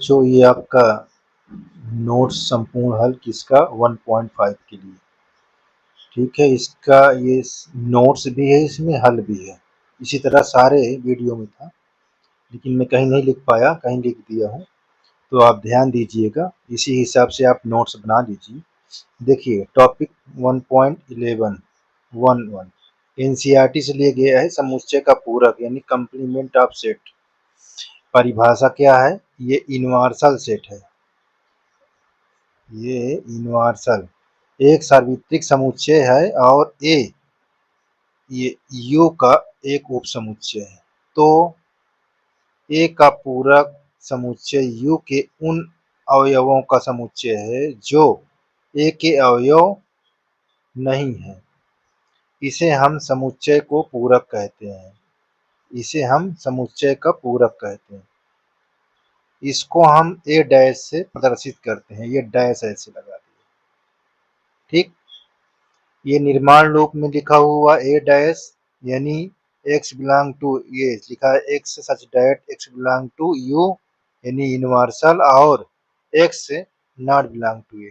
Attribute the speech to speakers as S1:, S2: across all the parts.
S1: जो ये आपका नोट्स संपूर्ण हल किसका 1.5 के लिए, ठीक है। इसका ये नोट्स भी है, इसमें हल भी है। इसी तरह सारे वीडियो में था, लेकिन मैं कहीं नहीं लिख पाया, कहीं लिख दिया हूँ, तो आप ध्यान दीजिएगा। इसी हिसाब से आप नोट्स बना लीजिए। देखिए टॉपिक 1.11 एनसीईआरटी से लिए गया है, समुच्चय का पूरक यानी कंप्लीमेंट ऑफ सेट। परिभाषा क्या है? ये यूनिवर्सल सेट है। ये यूनिवर्सल एक सार्वत्रिक समुच्चय है और ये यू का एक उप समुच्चय है। तो ए का पूरक समुच्चय यू के उन अवयवों का समुच्चय है जो ए के अवयव नहीं है। इसे हम समुच्चय को पूरक कहते हैं। इसे हम समुच्चय का पूरक कहते हैं। इसको हम ए डैश से प्रदर्शित करते हैं। ये डैश ऐसे लगा दिए, ठीक। ये निर्माण रूप में लिखा हुआ ए डैश यानी x बिलोंग टू, ये लिखा है x such that x belong to U यानी यूनिवर्सल, और x not belong to A.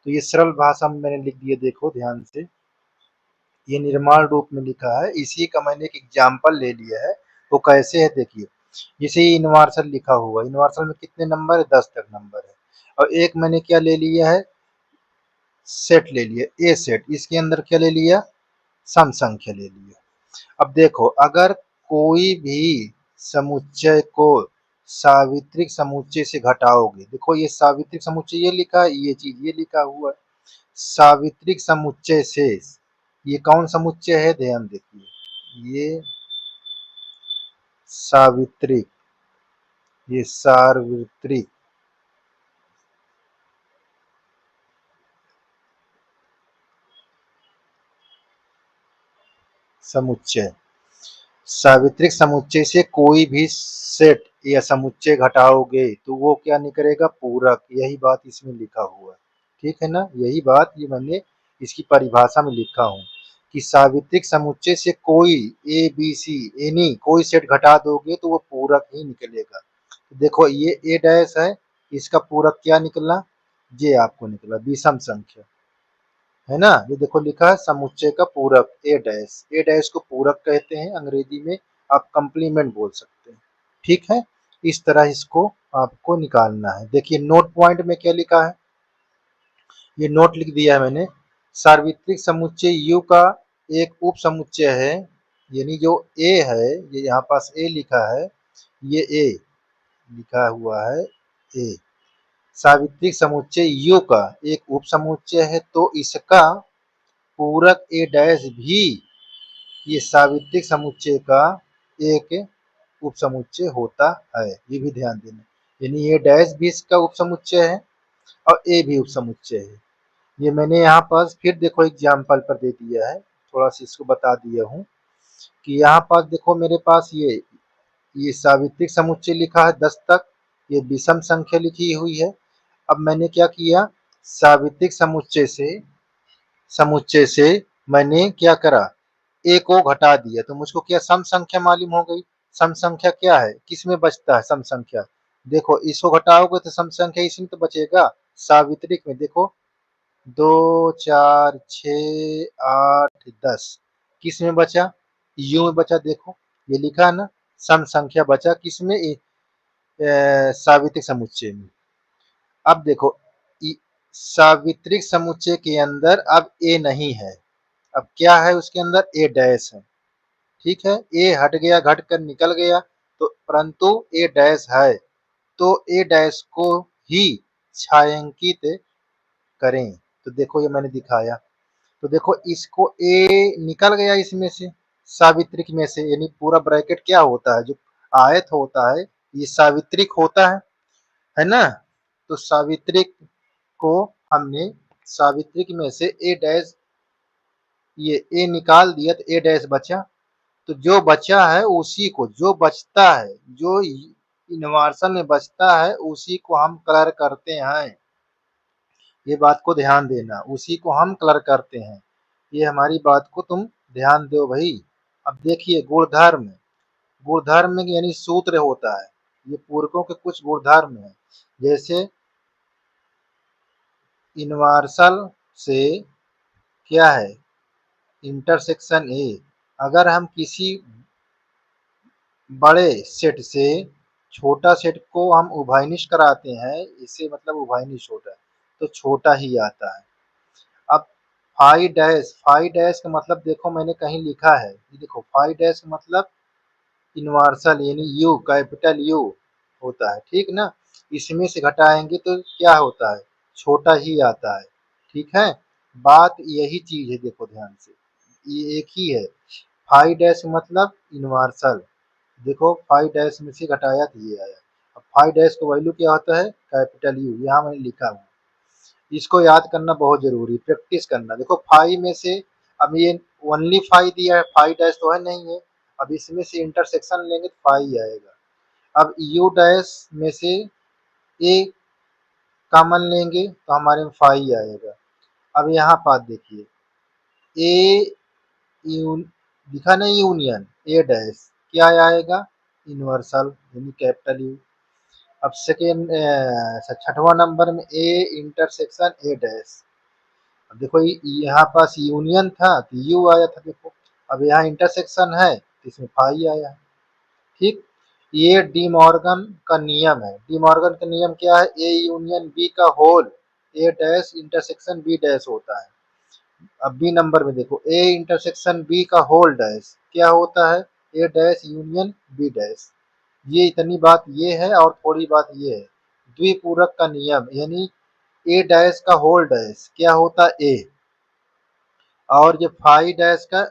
S1: तो ये सरल भाषा में मैंने लिख दिया, देखो ध्यान से। ये निर्माण रूप में लिखा है, इसी का मैंने एक एग्जाम्पल ले लिया है। वो कैसे है देखिए। जैसे यूनिवर्सल लिखा हुआ, यूनिवर्सल में कितने नंबर है? 10 तक नंबर है। और एक मैंने क्या ले लिया है? सेट ले लिया, ए सेट। इसके अंदर क्या ले लिया? सम संख्या ले लिया। अब देखो, अगर कोई भी समुच्चय को सावित्रिक समुच्चय से घटाओगे, देखो ये सावित्रिक समुच्चय ये लिखा है, ये चीज ये लिखा हुआ है। सावित्रिक समुच्चय से ये कौन समुच्चय है? ध्यान देखिए, ये सावित्रिक, ये सार्वत्रिक समुच्चय। सावित्रिक समुच्चय से कोई भी सेट या समुच्चय घटाओगे तो वो क्या निकलेगा? पूरक। यही बात इसमें लिखा हुआ है, ठीक है ना। यही बात ये मैंने इसकी परिभाषा में लिखा हूँ कि सावित्रिक समुच्चय से कोई ए बी सी एनी कोई सेट घटा दोगे तो वो पूरक ही निकलेगा। तो देखो ये ए डैश है, इसका पूरक क्या निकला? ये आपको निकला विषम संख्या, है ना। ये देखो लिखा है समुच्चय का पूरक ए डैश। ए डैश को पूरक कहते हैं, अंग्रेजी में आप कंप्लीमेंट बोल सकते हैं, ठीक है। इस तरह इसको आपको निकालना है। देखिए नोट पॉइंट में क्या लिखा है, ये नोट लिख दिया है मैंने। सार्वत्रिक समुच्चय यू का एक उप समुच्चय है, यानी जो ए है, ये यहाँ पास ए लिखा है, ये ए लिखा हुआ है ए। सार्वत्रिक समुच्चय यू का एक उप समुच्चय है, तो इसका पूरक ए डैश भी ये सावित्रिक समुच्चय का एक उपसमुच्चय होता है। ये भी ध्यान देना, यानी ये डैश भी इसका उपसमुच्चय है और ए भी उपसमुच्चय है। ये मैंने यहाँ पर फिर देखो एग्जाम्पल पर दे दिया है, थोड़ा सा इसको बता दिया हूँ कि यहाँ पास देखो मेरे पास ये सावित्रिक समुच्चय लिखा है 10 तक, ये विषम संख्या लिखी हुई है। अब मैंने क्या किया? सावित्रिक समुच्चय से मैंने क्या करा? ए को घटा दिया, तो मुझको क्या सम संख्या मालूम हो गई। सम संख्या क्या है? किस में बचता है सम संख्या? देखो इसको घटाओगे तो सम संख्या इसमें तो बचेगा, सावित्रिक में। देखो 2 4 6 8 10 किस में बचा? यू में बचा। देखो ये लिखा है ना, सम संख्या बचा किस में? सावित्रिक समुच्चय में। अब देखो सावित्रिक समुच्चय के अंदर अब ए नहीं है, अब क्या है उसके अंदर? ए डैश है, ठीक है। ए हट गया, घट कर निकल गया, तो परंतु ए डैश है, तो ए डैश को ही छायांकित करें। तो देखो ये मैंने दिखाया, तो देखो इसको ए निकल गया इसमें से, सावित्रिक में से, यानी पूरा ब्रैकेट क्या होता है? जो आयत होता है ये सावित्रिक होता है ना। तो सावित्रिक को हमने सावित्रिक में से ए डैश, ये ए निकाल दिया तो ए डैश बचा। तो जो बचा है उसी को, जो बचता है, जो यूनिवर्सल में बचता है उसी को हम कलर करते हैं। ये बात को ध्यान देना, उसी को हम कलर करते हैं। ये हमारी बात को तुम ध्यान दो भाई। अब देखिए गुणधर्म, गुणधर्म यानी सूत्र होता है, ये पूरकों के कुछ गुणधर्म है। जैसे इनवर्सल से क्या है, इंटरसेक्शन ए। अगर हम किसी बड़े सेट से छोटा सेट को हम उभयनिष्ठ कराते हैं, इससे मतलब उभयनिष्ठ होता है, तो छोटा ही आता है। अब फाई डैश का मतलब देखो मैंने कहीं लिखा है, ये देखो फाई डैश का मतलब इनवर्सल यानी यू, कैपिटल यू होता है, ठीक ना। इसमें से घटाएंगे तो क्या होता है, छोटा ही आता है, ठीक है। बात यही चीज है, देखो ध्यान से, ये एक ही है। फाई डैश मतलब इनवर्सल, देखो फाइव डैश में से घटाया तो ये आया। अब फाइव डैश का वैल्यू क्या होता है, कैपिटल यू, यहाँ मैंने लिखा हुआ। इसको याद करना बहुत जरूरी, प्रैक्टिस करना। देखो फाइव में से, अब ये ओनली फाइव दिया है, फाइव डैश तो है नहीं है, अब इसमें से इंटरसेक्शन लेंगे तो फाइव आएगा। अब यू डैश में से ए कॉमन लेंगे तो हमारे में फाइव आएगा। अब यहाँ पास देखिए, ए यू दिखा नहीं, यूनियन ए डैश क्या आएगा, यूनिवर्सल यानी कैपिटल यू। अब सेकेंड छठवां नंबर में ए इंटरसेक्शन ए डैश। अब देखो यहाँ पास यूनियन था तो यू आया था, देखो अब यहाँ इंटरसेक्शन है तो इसमें फाई आया है, ठीक। ये डी मॉर्गन का नियम है। डी मॉर्गन का नियम क्या है, ए यूनियन बी का होल ए डैश इंटरसेक्शन बी डैश होता है। अब बी नंबर में देखो, ए इंटरसेक्शन बी का होल डैश क्या होता है, ए डैश यूनियन बी डैश। ये इतनी बात ये है, और थोड़ी बात ये है, द्विपूरक का नियम यानी ए डैश का होल डैश क्या होता है ए, और ये फाइव डैश का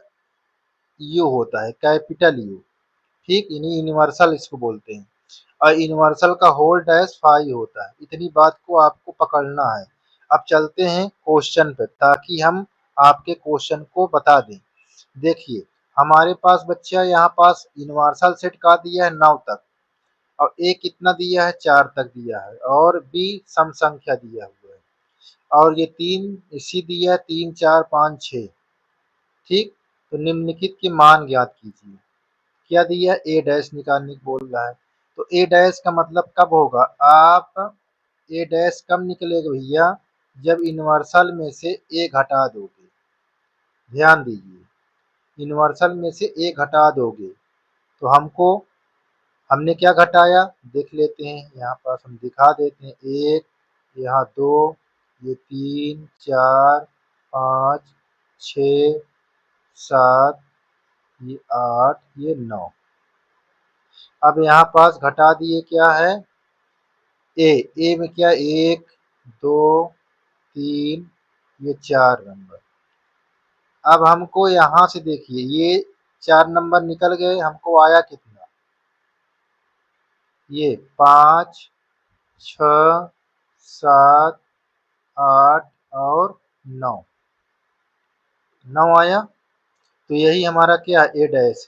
S1: यू होता है कैपिटल यू, ठीक, यानी यूनिवर्सल इसको बोलते हैं। और यूनिवर्सल का होल डैश फाइव होता है। इतनी बात को आपको पकड़ना है। अब चलते हैं क्वेश्चन पे, ताकि हम आपके क्वेश्चन को बता दें। देखिए हमारे पास बच्चा यहाँ पास यूनिवर्सल सेट का दिया है 9 तक, और ए कितना दिया है, 4 तक दिया है, और बी सम संख्या दिया हुआ है, और ये तीन इसी दिया है, 3 4 5 6, ठीक। तो निम्नलिखित के मान ज्ञात कीजिए। क्या दिया, ए डैश निकालने को बोल रहा है। तो ए डैश का मतलब कब होगा, आप ए डैश कब निकलेगा भैया, जब यूनिवर्सल में से ए घटा दोगे। ध्यान दीजिए, यूनिवर्सल में से ए घटा दोगे तो हमको, हमने क्या घटाया देख लेते हैं, यहाँ पास हम दिखा देते हैं, एक, यहाँ दो, ये तीन, चार, पाँच, छ, सात, ये आठ, ये 9। अब यहाँ पास घटा दिए क्या है, ए में क्या, एक, दो, तीन, ये 4 नंबर। अब हमको यहाँ से देखिए, ये 4 नंबर निकल गए, हमको आया कितना, ये 5, 6, 7, 8 और 9, 9 आया। तो यही हमारा क्या, ए डैश,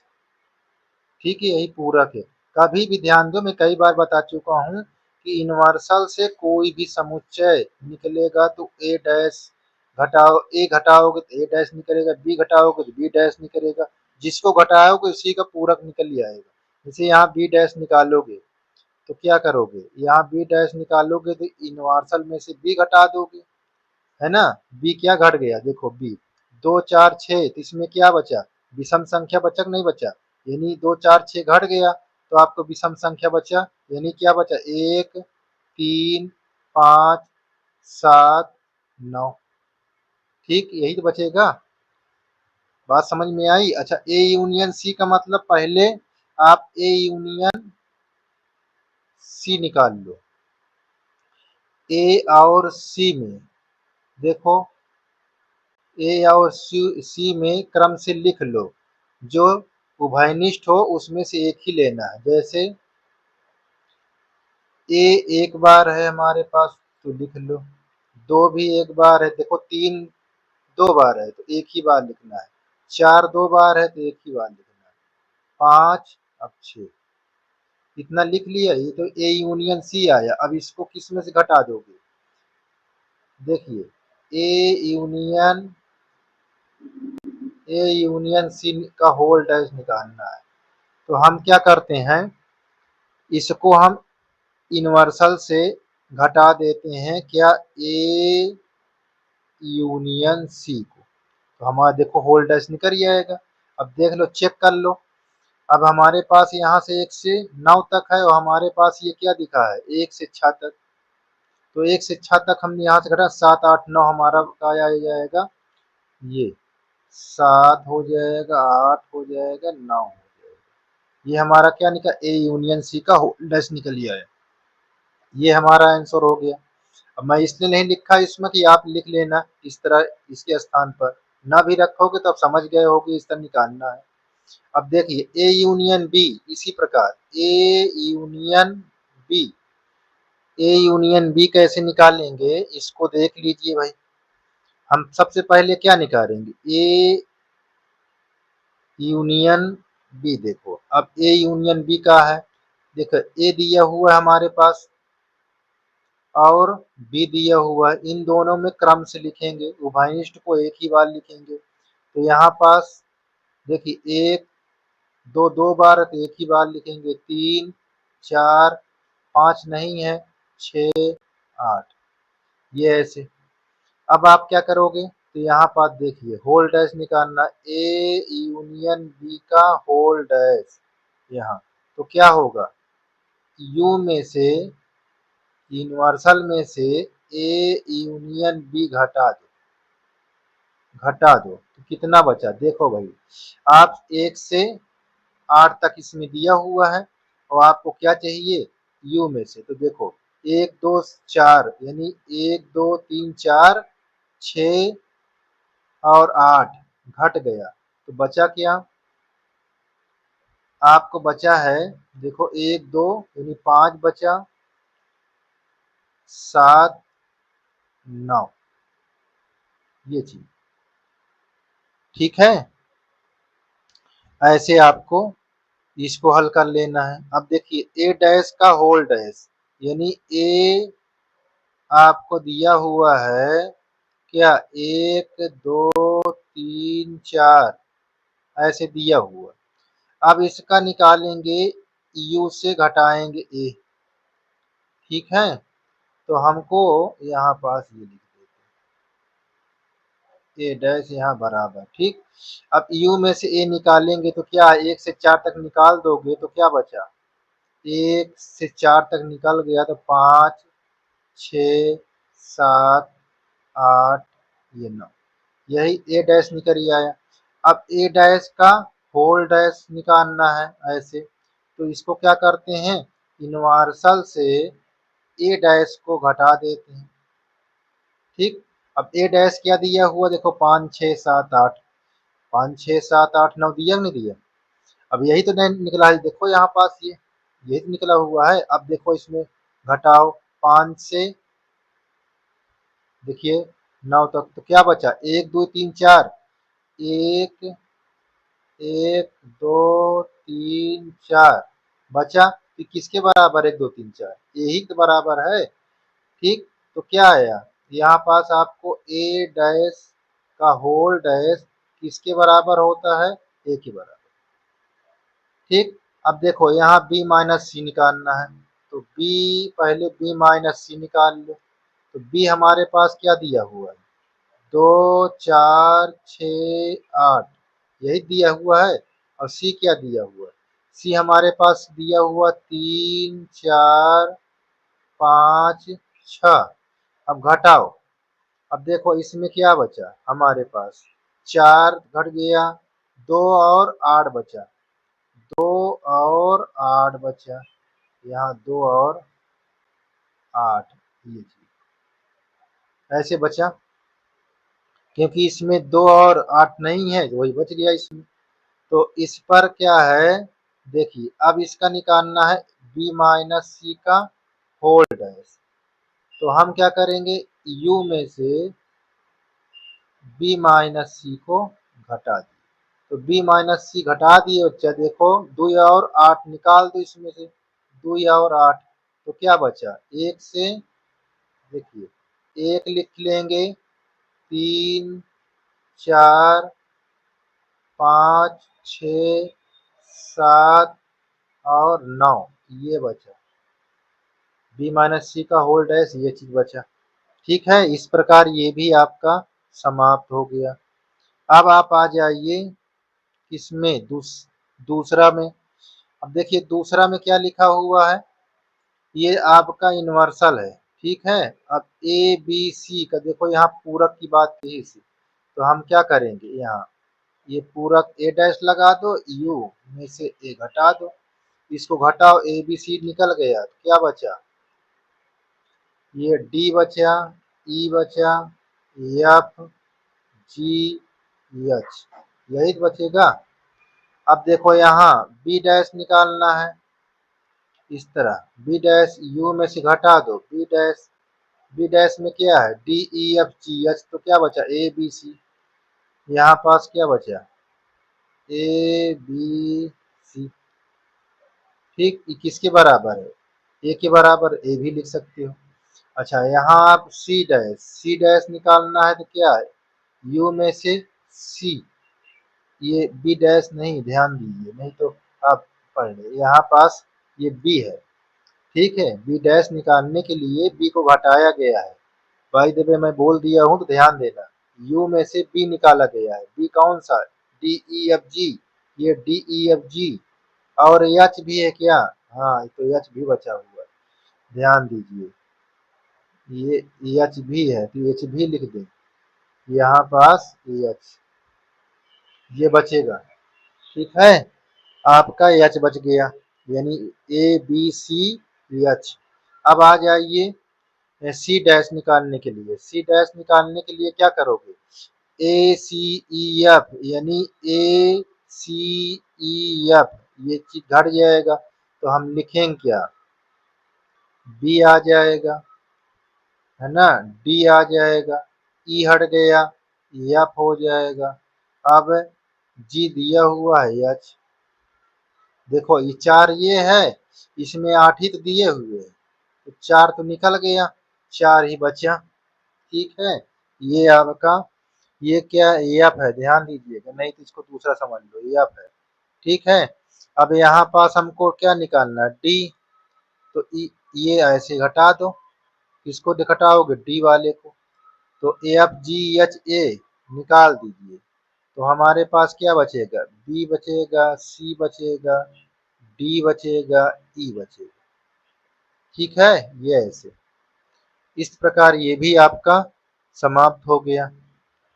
S1: ठीक है, यही पूरक है। कभी भी ध्यान दो, मैं कई बार बता चुका हूँ कि यूनिवर्सल से कोई भी समुच्चय निकलेगा तो ए डैश घटाओ, ए घटाओगे तो ए डैश निकलेगा, बी घटाओगे तो बी डैश निकलेगा, जिसको घटाओगे उसी का पूरक निकल ही आएगा। जैसे यहाँ बी डैश निकालोगे तो क्या करोगे, यहाँ बी डैश निकालोगे तो यूनिवर्सल में से बी घटा दोगे, है ना। बी क्या घट गया, देखो बी, 2 4 6, तो इसमें क्या बचा, विषम संख्या बचा कि नहीं बचा, यानी 2 4 6 घट गया तो आपको विषम संख्या बचा, यानी क्या बचा, 1 3 5 7 9, ठीक, यही तो बचेगा। बात समझ में आई। अच्छा, ए यूनियन सी का मतलब, पहले आप ए यूनियन सी निकाल लो। ए और सी में देखो, ए और सी में क्रम से लिख लो, जो उभयनिष्ठ हो उसमें से एक ही लेना है। जैसे ए एक बार है हमारे पास तो लिख लो, दो भी एक बार है, देखो तीन 2 बार है तो एक ही बार लिखना है, 4 2 बार है तो एक ही बार लिखना है, 5 अब 6, इतना लिख लिया। ये तो ए यूनियन सी आया। अब इसको किस में से घटा दोगे, देखिए ए यूनियन सी का होल डैश निकालना है। तो हम क्या करते हैं, इसको हम इनवर्सल से घटा देते हैं क्या, ए यूनियन सी को, तो हमारा देखो होल डैश निकल ही आएगा। अब देख लो, चेक कर लो। अब हमारे पास यहाँ से 1 से 9 तक है और हमारे पास ये क्या दिखा है 1 से 6 तक। तो 1 से 6 तक हमने यहाँ से घटा 7 8 9 हमारा क्या आ जाएगा, ये 7 हो जाएगा, 8 हो जाएगा, 9 हो जाएगा। ये हमारा क्या निकला, ए यूनियन सी का होल डैश निकल लिया है। ये हमारा आंसर हो गया। अब मैं इसलिए नहीं लिखा इसमें कि आप लिख लेना इस तरह, इसके स्थान पर ना भी रखोगे तो आप समझ गए होगे इस तरह निकालना है। अब देखिए ए यूनियन बी, इसी प्रकार A union B, A union B कैसे निकालेंगे इसको देख लीजिए भाई। हम सबसे पहले क्या निकालेंगे, ए यूनियन बी। देखो अब ए यूनियन बी का है, देखो ए दिया हुआ है हमारे पास और बी दिया हुआ है, इन दोनों में क्रम से लिखेंगे, उभयनिष्ठ को एक ही बार लिखेंगे। तो यहाँ पास देखिए एक दो, 2 बार तो एक ही बार लिखेंगे, 3 4 5 नहीं है, 6 8, ये ऐसे। अब आप क्या करोगे, तो यहाँ पास देखिए होल डैश निकालना, ए यूनियन बी का होल डैश यहाँ, तो क्या होगा, यू में से, यूनिवर्सल में से ए यूनियन बी घटा दो, घटा दो तो कितना बचा, देखो भाई आप 1 से 8 तक इसमें दिया हुआ है और आपको क्या चाहिए यू में से, तो देखो 1 2 4 यानी 1 2 3 4 6 और 8 घट गया, तो बचा क्या आपको, बचा है देखो 1 2 यानी 5 बचा, 7 9, ये चीज ठीक है। ऐसे आपको इसको हल कर लेना है। अब देखिए ए डैश का होल डैश यानी ए आपको दिया हुआ है क्या, 1 2 3 4 ऐसे दिया हुआ। अब इसका निकालेंगे, यू से घटाएंगे ए, ठीक है। तो हमको यहाँ पास ये लिख देते हैं, ए डैश यहाँ बराबर, ठीक। अब यू में से ए निकालेंगे तो क्या 1 से 4 तक निकाल दोगे तो क्या बचा, 1 से 4 तक निकल गया तो 5 6 7 8 ये 9, यही ए डैश निकल ही आया। अब ए डैश का होल डैश निकालना है ऐसे, तो इसको क्या करते हैं, यूनिवर्सल से ए डैश को घटा देते हैं, ठीक। अब ए डैश क्या दिया हुआ देखो 5 6 7 8, 5 6 7 8 9 दिया नहीं दिया, अब यही तो नहीं निकला है, देखो यहाँ पास ये यही तो निकला हुआ है। अब देखो इसमें घटाओ 5 से देखिए 9 तक, तो क्या बचा 1 2 3 4, 1 1 2 3 4 बचा, कि किसके बराबर 1 2 3 4 यही तो बराबर है, ठीक। तो क्या आया यहाँ पास आपको ए डैश का होल डैश किसके बराबर होता है, ए के बराबर, ठीक। अब देखो यहाँ बी माइनस सी निकालना है, तो बी पहले बी माइनस सी निकाल लो। तो बी हमारे पास क्या दिया हुआ है 2 4 6 8 यही दिया हुआ है, और सी क्या दिया हुआ है, सी हमारे पास दिया हुआ 3 4 5 6। अब घटाओ, अब देखो इसमें क्या बचा हमारे पास, 4 घट गया, 2 और 8 बचा, 2 और 8 बचा, यहाँ 2 और 8, ये चीज ऐसे बचा, क्योंकि इसमें 2 और 8 नहीं है तो वही बच गया इसमें। तो इस पर क्या है, देखिए अब इसका निकालना है बी माइनस सी का होल डैश, तो हम क्या करेंगे यू में से बी माइनस सी को घटा दिए, तो बी माइनस सी घटा दिए बच्चा, देखो 2 और 8 निकाल दो इसमें से, 2 और 8, तो क्या बचा 1 से, देखिए 1 लिख लेंगे, 3 4 5 6 7 और 9 ये बचा, बी माइनस सी का होल डैश ये चीज बचा। ठीक है, इस प्रकार ये भी आपका समाप्त हो गया। अब आप आ जाइए किसमें, दूसरा में। अब देखिए दूसरा में क्या लिखा हुआ है, ये आपका यूनिवर्सल है। ठीक है, अब ए बी सी का देखो यहाँ पूरक की बात की थी, तो हम क्या करेंगे, यहाँ ये पूरक ए डैश लगा दो, यू में से ए घटा दो, इसको घटाओ, ए बी सी निकल गया, क्या बचा, ये डी बचा, ई बचा, एफ जी एच, यही तो बचेगा। अब देखो यहाँ बी डैश निकालना है, इस तरह बी डैश यू में से घटा दो, बी डैश में क्या है, D E F G H, तो क्या बचा, ए बी सी, यहाँ पास क्या बचा, ए बी सी। ठीक, ये किसके बराबर है, ए के बराबर, ए भी लिख सकते हो। अच्छा यहाँ आप सी डैश निकालना है तो क्या है, यू में से सी, ये बी डैश नहीं, ध्यान दीजिए नहीं तो आप पढ़ ले, यहाँ पास ये बी है। ठीक है, बी डैश निकालने के लिए बी को घटाया गया है, बाय द वे मैं बोल दिया हूँ तो ध्यान देना। यू में से बी निकाला गया है, बी कौन सा, डी ई एफ जी, ये डी ई एफ जी, और एच भी है क्या, हाँ तो एच भी बचा हुआ है, ध्यान दीजिए, ये एच भी है तो एच भी लिख दें, यहाँ पास एच, ये बचेगा। ठीक है, आपका एच बच गया, यानी ए बी सी एच। अब आ जाइए सी डैश निकालने के लिए, सी डैश निकालने के लिए क्या करोगे, ए सी ई एफ, यानी ए सी ई एफ, ये चीज घट जाएगा तो हम लिखेंगे क्या, बी आ जाएगा, है ना, डी आ जाएगा, ई हट गया, एफ हो जाएगा। अब जी दिया हुआ है एच, देखो ये चार ये है, इसमें 8 ही तो दिए हुए हैं, तो 4 तो निकल गया, 4 ही बचा। ठीक है, ये आपका, ये क्या एफ है, ध्यान दीजिएगा नहीं तो इसको दूसरा समझ लो, एफ है। ठीक है, अब यहाँ पास हमको क्या निकालना है, डी, तो ये ऐसे घटा दो, किसको घटाओगे, डी वाले को, तो एफ जी एच ए निकाल दीजिए, तो हमारे पास क्या बचेगा, बी बचेगा, सी बचेगा, डी बचेगा, ई बचेगा। ठीक है, ये ऐसे, इस प्रकार ये भी आपका समाप्त हो गया।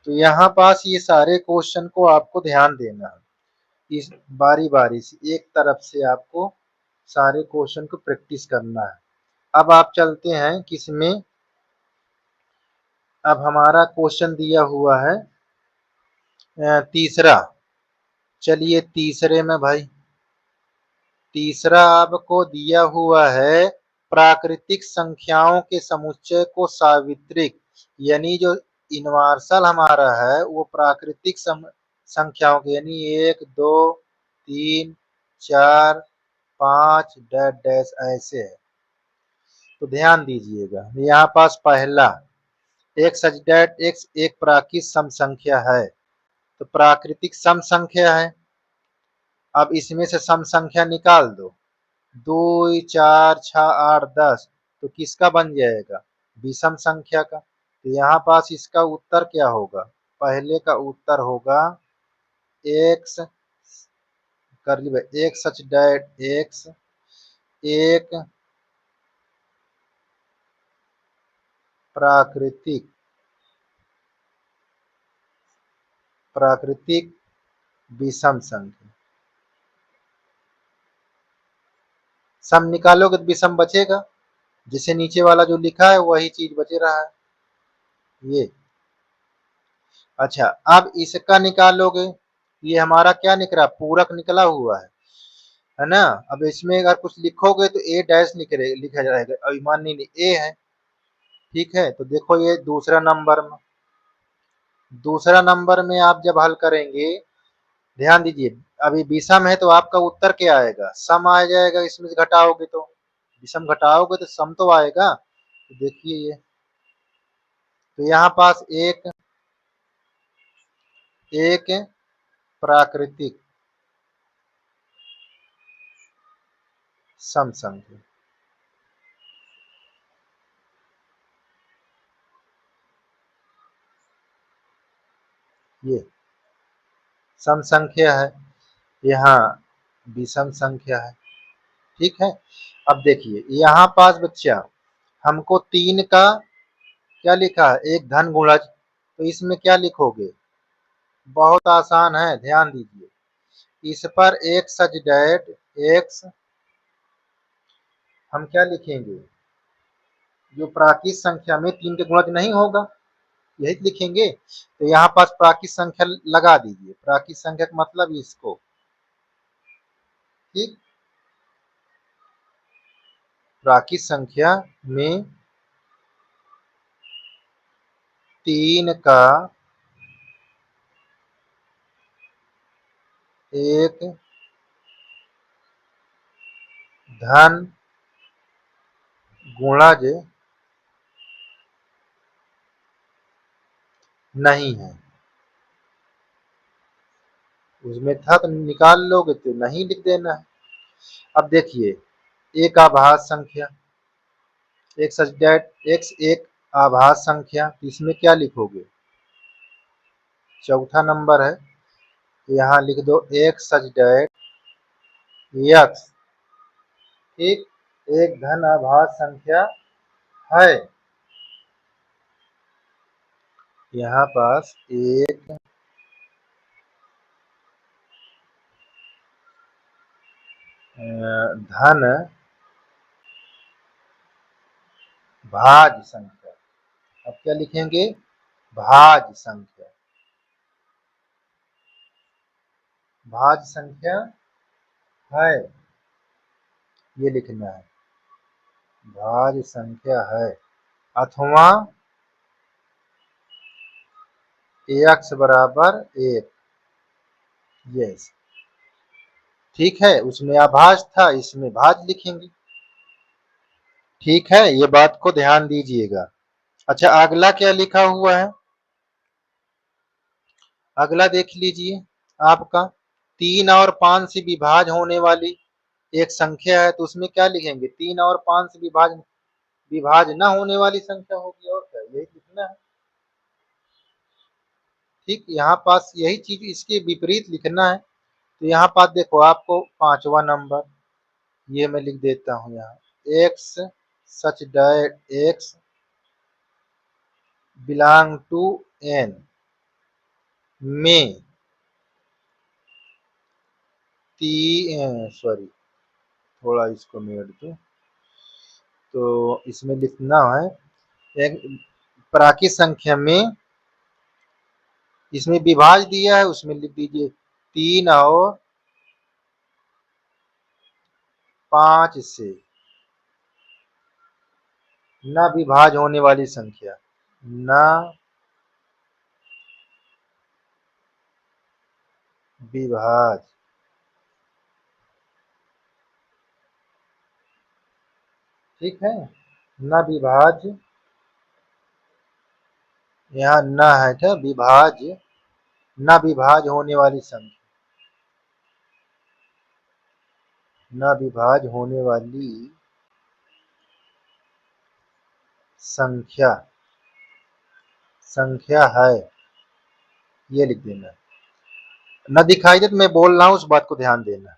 S1: तो यहाँ पास ये सारे क्वेश्चन को आपको ध्यान देना है, इस बारी बारी से एक तरफ से आपको सारे क्वेश्चन को प्रैक्टिस करना है। अब आप चलते हैं किसमें, अब हमारा क्वेश्चन दिया हुआ है तीसरा, चलिए तीसरे में भाई, तीसरा आपको दिया हुआ है प्राकृतिक संख्याओं के समुच्चय को सावित्रिक, यानी जो यूनिवर्सल हमारा है वो प्राकृतिक संख्याओं के, यानी 1 2 3 4 5 डैश डैश ऐसे है। तो ध्यान दीजिएगा, यहाँ पास पहला एक सच डैट एक्स एक प्राकृतिक सम संख्या है, तो प्राकृतिक सम संख्या है। अब इसमें से सम संख्या निकाल दो, 2 4 6 8 10, तो किसका बन जाएगा, विषम संख्या का। तो यहाँ पास इसका उत्तर क्या होगा, पहले का उत्तर होगा एक्स, कर लीजिए एक सच डैट एक्स एक प्राकृतिक प्राकृतिक विषम संख्या, सम निकालोगे तो विषम बचेगा, जिसे नीचे वाला जो लिखा है वही चीज बचे रहा है ये। अच्छा अब इसका निकालोगे, ये हमारा क्या निकला, पूरक निकला हुआ है ना। अब इसमें अगर कुछ लिखोगे तो ए डैश लिखा जाएगा, अभिमानी ए है। ठीक है, तो देखो ये दूसरा नंबर में आप जब हल करेंगे, ध्यान दीजिए, अभी विषम है तो आपका उत्तर क्या आएगा, सम आ जाएगा, इसमें से घटाओगे तो विषम घटाओगे तो सम तो आएगा। तो देखिए ये, तो यहाँ पास एक एक प्राकृतिक सम संख्या, ये सम संख्या है, यहाँ विषम संख्या है। ठीक है, अब देखिए यहाँ पास बच्चा हमको 3 का क्या लिखा है, एक धन गुणज, तो इसमें क्या लिखोगे, बहुत आसान है, ध्यान दीजिए। इस पर एक सच डैट एक्स हम क्या लिखेंगे, जो प्राकृत संख्या में 3 के गुणज नहीं होगा, यही लिखेंगे। तो यहाँ पास प्राकृत संख्या लगा दीजिए, प्राकृत संख्या का मतलब इसको, ठीक, प्राकृत संख्या में 3 का एक धन गुणज नहीं है। उसमें था तो निकाल लोगे, तो नहीं लिख देना है। अब देखिए एक आभास संख्या, एक सच डैट एक्स एक आभास संख्या, तो इसमें क्या लिखोगे, चौथा नंबर है, यहाँ लिख दो एक सच डैट यक्स, ठीक, एक धन आभास संख्या है। यहाँ पास एक धन भाज्य संख्या, अब क्या लिखेंगे, भाज्य संख्या, भाज्य संख्या है, ये लिखना है, भाज्य संख्या है, अथवा एक्स बराबर एक, यस, ठीक है, उसमें आभास था, इसमें भाज्य लिखेंगे। ठीक है, ये बात को ध्यान दीजिएगा। अच्छा अगला क्या लिखा हुआ है, अगला देख लीजिए आपका, 3 और 5 से विभाज्य होने वाली एक संख्या है, तो उसमें क्या लिखेंगे, 3 और 5 से विभाज्य न होने वाली संख्या होगी, और क्या, यही लिखना है। ठीक, यहाँ पास यही चीज इसके विपरीत लिखना है। तो यहाँ पास देखो आपको 5वां नंबर, ये मैं लिख देता हूँ यहाँ, X such that X belong to N में सॉरी, थोड़ा इसको मेट दो, तो इसमें लिखना है एक प्राकृत संख्या में, इसमें विभाज्य दिया है, उसमें लिख दीजिए 3 और 5 से न विभाज्य होने वाली संख्या, न विभाज्य, ठीक है, न विभाज्य, यहाँ न है क्या, विभाज्य, न विभाज्य होने वाली संख्या, न विभाज्य होने वाली संख्या, संख्या है, ये लिख देना। न दिखाई दे तो मैं बोल रहा हूं, उस बात को ध्यान देना।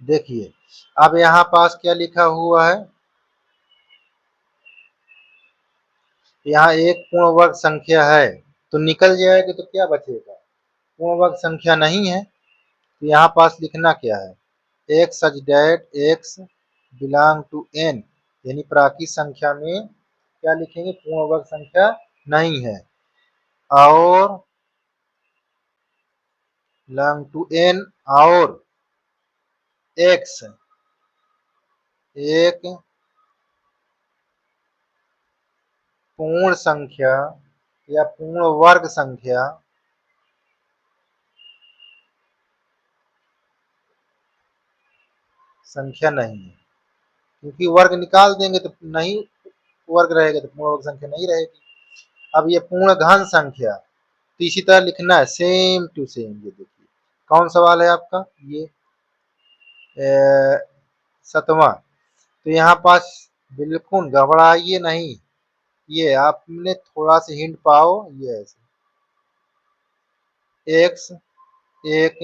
S1: देखिए अब यहाँ पास क्या लिखा हुआ है, यहाँ एक पूर्ण वर्ग संख्या है, तो निकल जाएगी तो क्या बचेगा, पूर्ण वर्ग संख्या नहीं है, तो यहाँ पास लिखना क्या है, X such that X belong to N, यानी प्राकृत संख्या में क्या लिखेंगे, पूर्ण वर्ग संख्या नहीं है, और बिलोंग टू एन, और एक्स एक पूर्ण संख्या या पूर्ण वर्ग संख्या, संख्या नहीं है, क्योंकि वर्ग निकाल देंगे तो नहीं वर्ग रहेगा, तो पूर्ण वर्ग संख्या नहीं रहेगी। अब ये पूर्ण घन संख्या, तो इसी तरह लिखना है, सेम टू सेम। ये देखिए कौन सवाल है आपका, ये 7वां, तो यहाँ पास बिल्कुल घबराइए नहीं, ये आपने थोड़ा सा हिंट पाओ, ये ऐसे एक्स एक,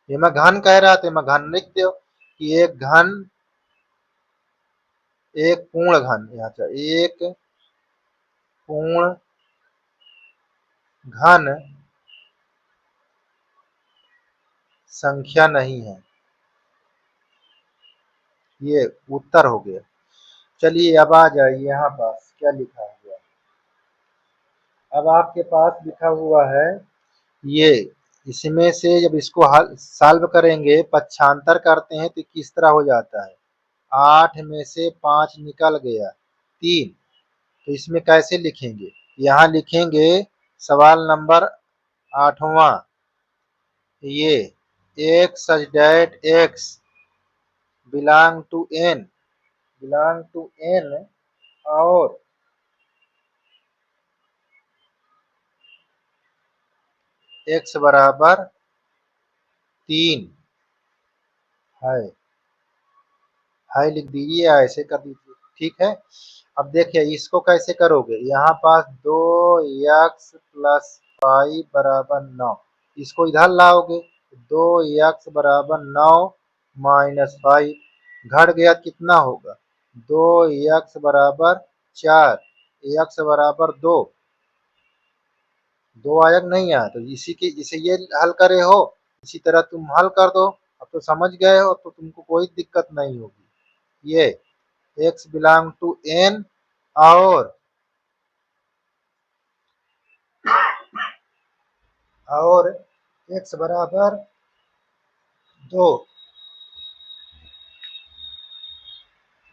S1: ये मैं घन कह रहा था, मैं घन लिख दो कि एक घन, एक पूर्ण घन, यहाँ से एक पूर्ण घन संख्या नहीं है। ये उत्तर हो गया। चलिए अब आ जाइए यहाँ पास क्या लिखा हुआ। अब आपके पास लिखा हुआ है ये, इसमें से जब इसको हल सॉल्व करेंगे, पक्षांतर करते हैं तो किस तरह हो जाता है। 8 में से 5 निकल गया 3, तो इसमें कैसे लिखेंगे, यहाँ लिखेंगे सवाल नंबर 8वां, ये x such that x belong to n और x बराबर 3 है। लिख दीजिए या ऐसे कर दीजिए, ठीक है। अब देखिए इसको कैसे करोगे, यहाँ पास 2x प्लस 5 बराबर 9, इसको इधर लाओगे 2x बराबर 9 माइनस 5 घट गया कितना होगा 2x बराबर 4, x बराबर 2, 2 आया नहीं आया, तो इसी के इसे ये हल करे हो, इसी तरह तुम हल कर दो। अब तो समझ गए हो तो तुमको कोई दिक्कत नहीं होगी। ये x बिलोंग टू n और x बराबर 2,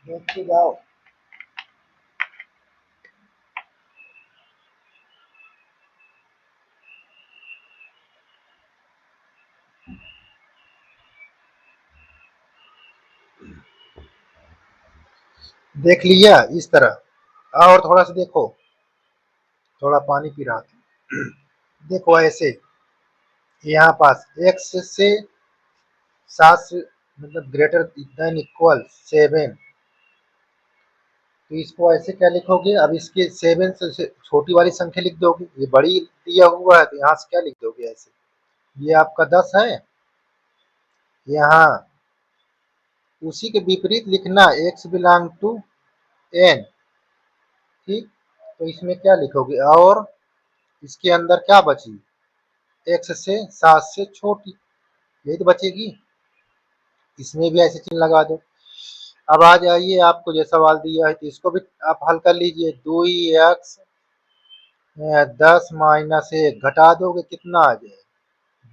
S1: देखते जाओ। देख लिया इस तरह, और थोड़ा सा देखो, थोड़ा पानी पी रहा था। देखो ऐसे यहाँ पास x से 7 से मतलब ग्रेटर देन इक्वल 7, तो इसको ऐसे क्या लिखोगे, अब इसके 7 से छोटी वाली संख्या लिख दोगे, ये बड़ी दिया हुआ है तो यहाँ से क्या लिख दोगे ऐसे, ये आपका 10 है। यहाँ उसी के विपरीत लिखना x बिलोंग टू n, ठीक। तो इसमें क्या लिखोगे, और इसके अंदर क्या बची, x से 7 से छोटी, यही तो बचेगी। इसमें भी ऐसे चिन्ह लगा दो। अब आ जाइए, आपको जो सवाल दिया है तो इसको भी आप हल कर लीजिए। 2x 10 माइनस 1 घटा दोगे कितना आ जाएगा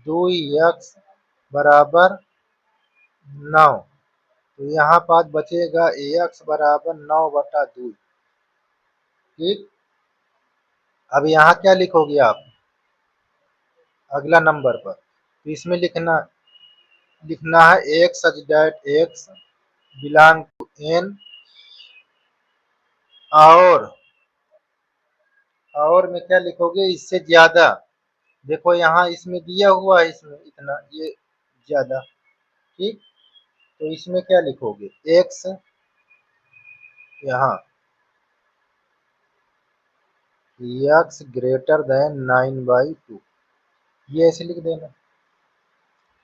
S1: 2x बराबर 9, तो यहाँ पास बचेगा x बराबर 9/2, ठीक। अब यहाँ क्या लिखोगे आप अगला नंबर पर, तो इसमें लिखना है x such that x belong to n और में क्या लिखोगे इससे ज्यादा, देखो यहाँ इसमें दिया हुआ है, इसमें इतना ये ज्यादा, ठीक। तो इसमें क्या लिखोगे x यहाँ x ग्रेटर देन 9/2, ये ऐसे लिख देना,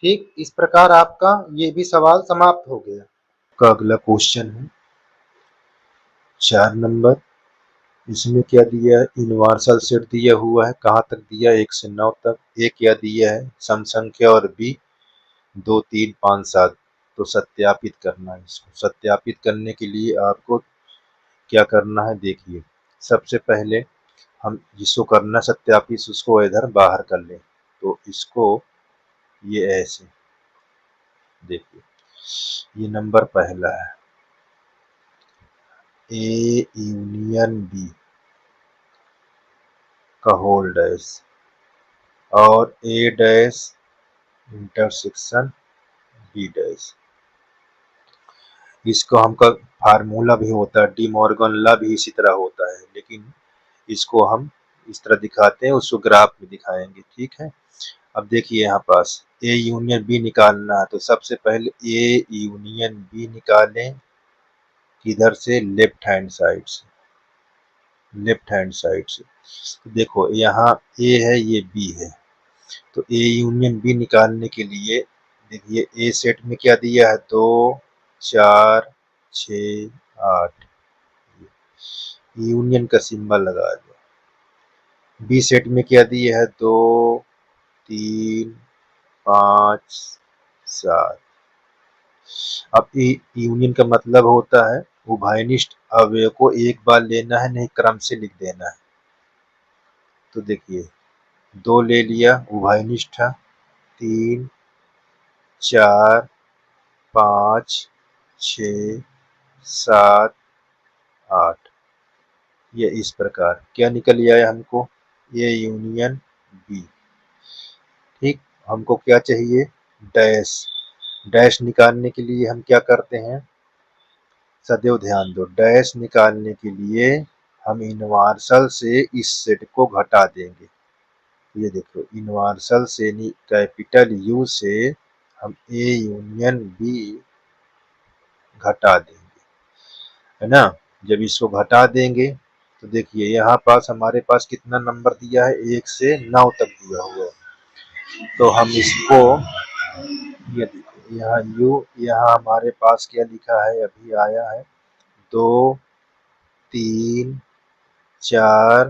S1: ठीक। इस प्रकार आपका ये भी सवाल समाप्त हो गया। का अगला क्वेश्चन है 4 नंबर। इसमें क्या दिया है, यूनिवर्सल सेट दिया हुआ है, कहाँ तक दिया है 1 से 9 तक। ए क्या दिया है सम संख्या और बी 2 3 5 7, तो सत्यापित करना है। इसको सत्यापित करने के लिए आपको क्या करना है, देखिए सबसे पहले हम जिसको करना सत्यापित उसको इधर बाहर कर लें, तो इसको ये ऐसे देखिए, ये नंबर पहला है ए यूनियन बी का होल डैश और ए डैश इंटरसेक्शन बी डैश। इसको हमका फार्मूला भी होता है, डी मॉर्गन लॉ भी इसी तरह होता है, लेकिन इसको हम इस तरह दिखाते हैं, उसको ग्राफ में दिखाएंगे, ठीक है। अब देखिए यहाँ पास ए यूनियन बी निकालना है, तो सबसे पहले ए यूनियन बी निकालें, किधर से, लेफ्ट हैंड साइड से, लेफ्ट हैंड साइड से। तो देखो यहाँ ए है, ये बी है, तो ए यूनियन बी निकालने के लिए देखिए ए सेट में क्या दिया है, 2 4 6 8, यूनियन का सिंबल लगा दो। बी सेट में क्या दिया है, 2 3 5 7। अब यूनियन का मतलब होता है उभयनिष्ठ अवयव को एक बार लेना है, नहीं क्रम से लिख देना है। तो देखिए 2 ले लिया उभयनिष्ठ, 3 4 5 6 7 8, ये इस प्रकार क्या निकल आया हमको, ये यूनियन बी। ठीक, हमको क्या चाहिए, डैश। डैश निकालने के लिए हम क्या करते हैं, सदैव ध्यान दो, डैश निकालने के लिए हम इनवर्सल से इस सेट को घटा देंगे। ये देखो इनवर्सल से कैपिटल यू से हम ए यूनियन बी घटा देंगे, है ना। जब इसको घटा देंगे तो देखिए यहाँ पास हमारे पास कितना नंबर दिया है, 1 से 9 तक दिया हुआ है। तो हम इसको, ये देखो यहाँ यू, यहाँ हमारे पास क्या लिखा है, अभी आया है 2 3 4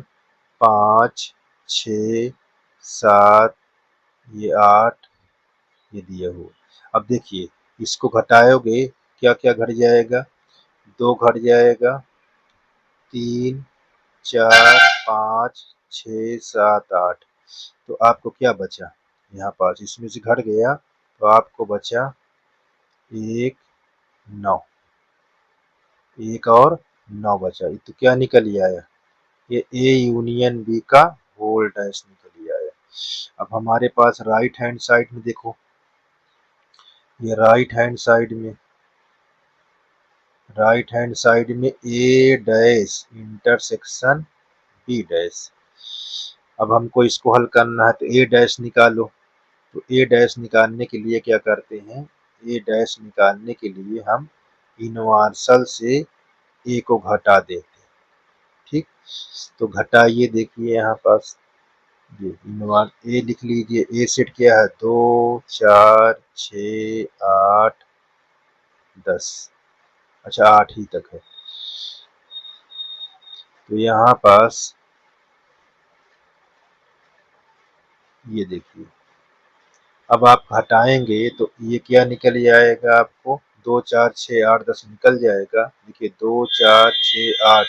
S1: 5 6 7, ये 8, ये दिया हुआ। अब देखिए इसको घटाओगे क्या क्या घट जाएगा, 2 घट जाएगा, 3 4 5 6 7 8। तो आपको क्या बचा, यहाँ पास इसमें से घट गया तो आपको बचा 1 9, 1 और 9 बचा। तो क्या निकल आया, ये ए यूनियन बी का होल डैश निकल आया। अब हमारे पास राइट हैंड साइड में देखो, ये राइट हैंड साइड में ए डैश इंटरसेक्शन बी डैश। अब हमको इसको हल करना है तो ए डैश निकालो। तो ए डैश निकालने के लिए क्या करते हैं, ए डैश निकालने के लिए हम इनवर्सल से ए को घटा देते हैं। ठीक, तो घटाइए, देखिए यहाँ पास ये इनवर्स ए लिख लीजिए। ए सेट क्या है, 2 4 6 8 10, अच्छा 8 ही तक है। तो यहाँ पास ये देखिए, अब आप हटाएंगे तो ये क्या निकल आएगा आपको, 2 4 6 8 10 निकल जाएगा। देखिए 2 4 6 8,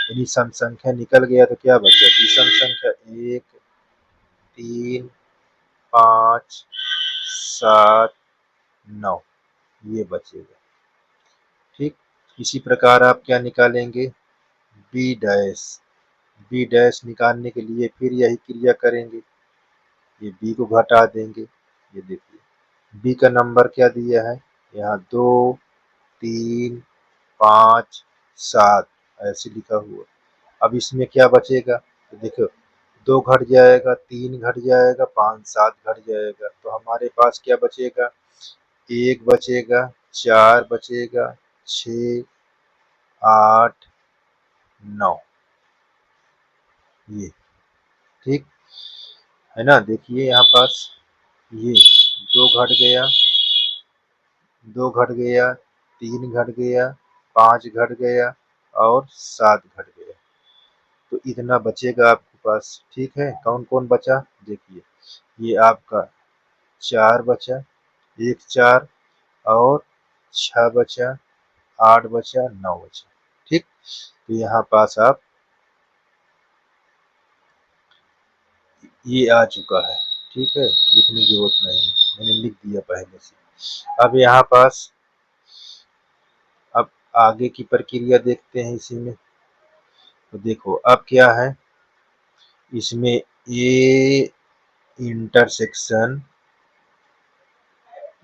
S1: यानी सम संख्या निकल गया तो क्या बचा, विषम संख्या 1 3 5 7 9, ये बचेगा। ठीक, इसी प्रकार आप क्या निकालेंगे, बी डैश। बी डैश निकालने के लिए फिर यही क्रिया करेंगे, ये बी को घटा देंगे। ये देखिए बी का नंबर क्या दिया है, यहाँ 2 3 5 7 ऐसे लिखा हुआ। अब इसमें क्या बचेगा, तो देखो 2 घट जाएगा, 3 घट जाएगा, 5 7 घट जाएगा। तो हमारे पास क्या बचेगा, 1 बचेगा, 4 बचेगा, 6 8 9, ये। ठीक है ना, देखिए यहाँ पास ये 2 घट गया, 2 घट गया, 3 घट गया, 5 घट गया और 7 घट गया। तो इतना बचेगा आपके पास। ठीक है, कौन कौन बचा, देखिए ये आपका 4 बचा, 1 4 और 6 बचा, 8 बचा, 9 बचा। ठीक, तो यहाँ पास आप ये आ चुका है। ठीक है, लिखने की जरूरत नहीं, मैंने लिख दिया पहले से। अब यहाँ पास अब आगे की प्रक्रिया देखते हैं इसी में। तो देखो अब क्या है, इसमें A intersection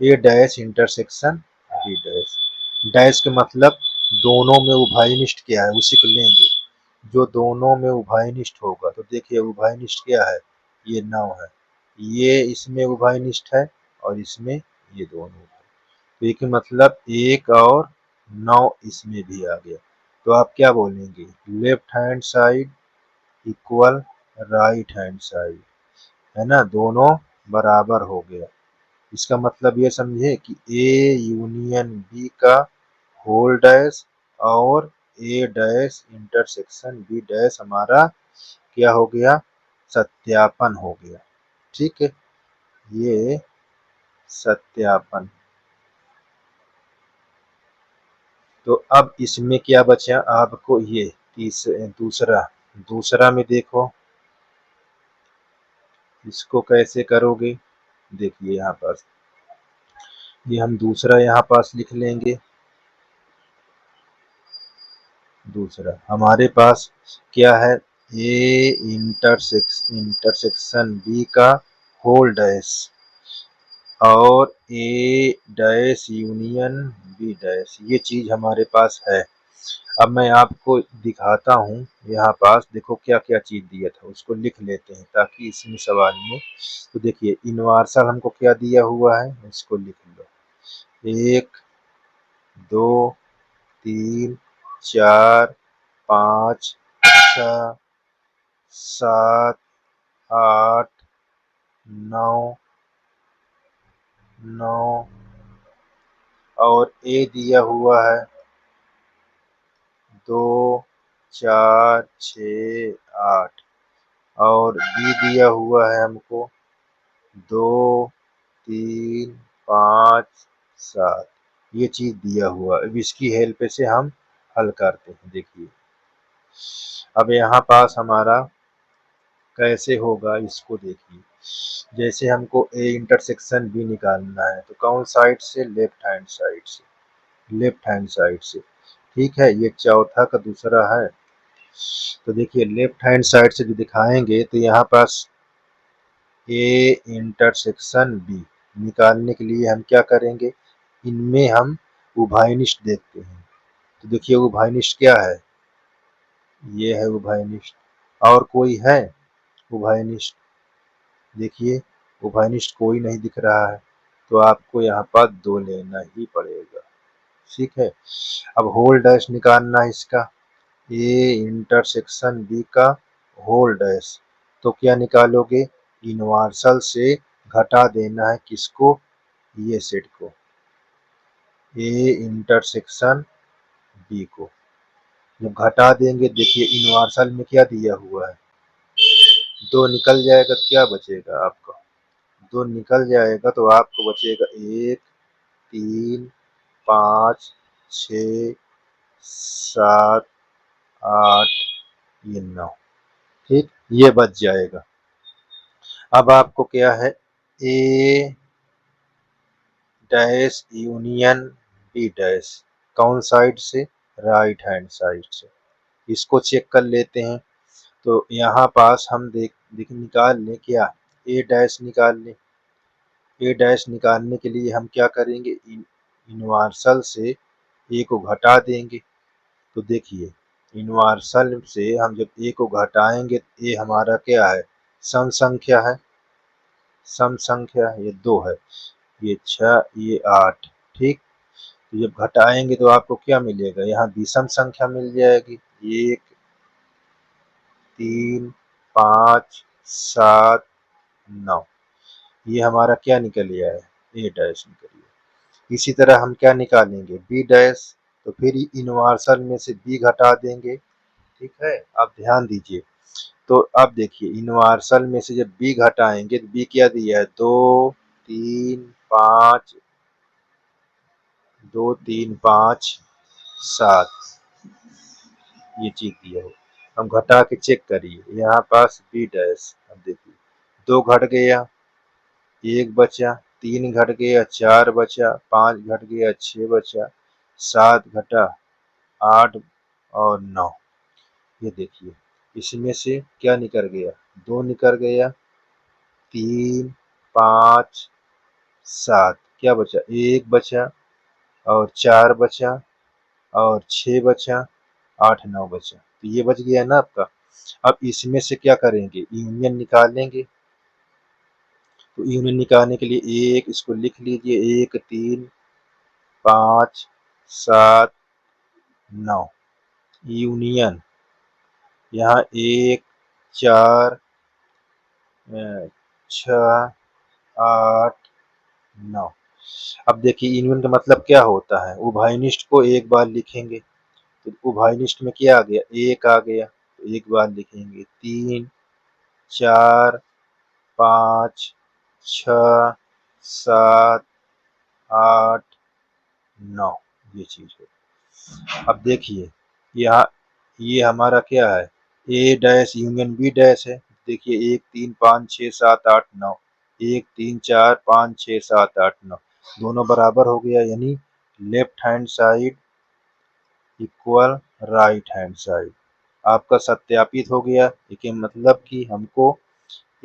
S1: A dash intersection B dash. Dash के मतलब दोनों में उभयनिष्ठ क्या है उसी को लेंगे, जो दोनों में उभयनिष्ठ होगा। तो देखिए उभयनिष्ठ क्या है, ये 9 है, ये इसमें उभयनिष्ठ है और इसमें ये दोनों है। तो एक मतलब 1 और 9 इसमें भी आ गया। तो आप क्या बोलेंगे, left hand side equal right hand side, है ना, दोनों बराबर हो गया। इसका मतलब ये समझे कि ए यूनियन बी का होल डैश और ए डैश इंटरसेक्शन बी डैश हमारा क्या हो गया, सत्यापन हो गया। ठीक है, ये सत्यापन। तो अब इसमें क्या बचा आपको, ये दूसरा दूसरा में देखो इसको कैसे करोगे। देखिए यहाँ पास ये हम दूसरा यहाँ पास लिख लेंगे। दूसरा हमारे पास क्या है, ए इंटरसेक्शन बी का होल डैश और ए डैश यूनियन बी डैश, ये चीज हमारे पास है। अब मैं आपको दिखाता हूँ, यहाँ पास देखो क्या क्या चीज दिया था, उसको लिख लेते हैं ताकि इसमें सवाल में। तो देखिए यूनिवर्सल हमको क्या दिया हुआ है, उसको लिख लो। 1 2 3 4 5 6 7 8 9 9 और ए दिया हुआ है 2 4 6 8 और बी दिया हुआ है हमको 2 3 5 7, ये चीज दिया हुआ। अब इसकी हेल्प से हम हल करते हैं। देखिए अब यहाँ पास हमारा कैसे होगा, इसको देखिए। जैसे हमको ए इंटरसेक्शन बी निकालना है तो कौन साइड से, लेफ्ट हैंड साइड से, लेफ्ट हैंड साइड से। ठीक है, ये चौथा का दूसरा है। तो देखिए लेफ्ट हैंड साइड से जो दिखाएंगे तो यहाँ पास ए इंटरसेक्शन बी निकालने के लिए हम क्या करेंगे, इनमें हम उभयनिष्ठ देखते हैं। तो देखिए उभयनिष्ठ क्या है, ये है उभयनिष्ठ। और कोई है उभयनिष्ठ, देखिए उभयनिष्ठ कोई नहीं दिख रहा है, तो आपको यहाँ पर 2 लेना ही पड़ेगा। ठीक है, अब होल डैश निकालना है इसका, ए इंटरसेक्शन बी का होल डैश। तो क्या निकालोगे, यूनिवर्सल से घटा देना है किसको, ये सेट को, ए इंटरसेक्शन बी को। जब घटा देंगे देखिए यूनिवर्सल में क्या दिया हुआ है, 2 निकल जाएगा तो क्या बचेगा आपका, 2 निकल जाएगा तो आपको बचेगा 1 3 5 6 7 8 ये 9। ठीक, ये बच जाएगा। अब आपको क्या है, ए डैश यूनियन बी डैश कौन साइड से, राइट हैंड साइड से, इसको चेक कर लेते हैं। तो यहाँ पास हम देख निकाल लें क्या, ए डैश निकाल लें। ए डैश निकालने के लिए हम क्या करेंगे, यूनिवर्सल से ए को घटा देंगे। तो देखिए यूनिवर्सल से हम जब ए को घटाएंगे तो ए हमारा क्या है, सम संख्या है, सम संख्या ये 2 है, ये 6 ये 8। ठीक, तो जब घटाएंगे तो आपको क्या मिलेगा, यहाँ विषम संख्या मिल जाएगी, 1 3 5 7 9, ये हमारा क्या निकल गया है, ए डैश निकल गया। इसी तरह हम क्या निकालेंगे, बी डैश। तो फिर यूनिवर्सल में से बी घटा देंगे। ठीक है, आप ध्यान दीजिए। तो अब देखिए यूनिवर्सल में से जब बी घटाएंगे तो बी क्या दिया है, 2 3 5 ये चीज दिया है। हम घटा के चेक करिए, यहाँ पास बी डैश, अब देखिए 2 घट गया, 1 बचा, 3 घट गया, 4 बचा, 5 घट गया, 6 बचा, 7 घटा, 8 और 9। ये देखिए इसमें से क्या निकल गया, 2 निकल गया, 3 5 7 क्या बचा, 1 बचा और 4 बचा और 6 बचा, 8 9 बचा। तो ये बच गया ना आपका। अब इसमें से क्या करेंगे, यूनियन निकालेंगे। तो यूनियन निकालने के लिए एक इसको लिख लीजिए, 1 3 5 7 9, यूनियन, यहाँ 1 4 6 8 9। अब देखिए यूनियन का मतलब क्या होता है, उभयनिष्ठ को एक बार लिखेंगे तो उभयनिष्ठ में क्या आ गया, 1 आ गया तो एक बार लिखेंगे, 3 4 5 6 7 8 9, ये चीज है। अब देखिए यहाँ ये हमारा क्या है, ए डैश यूनियन बी डैश है। देखिए 1 3 5 6 7 8 9, 1 3 4 5 6 7 8 9 दोनों बराबर हो गया, यानी left hand side equal right hand side आपका सत्यापित हो गया। इसके मतलब कि हमको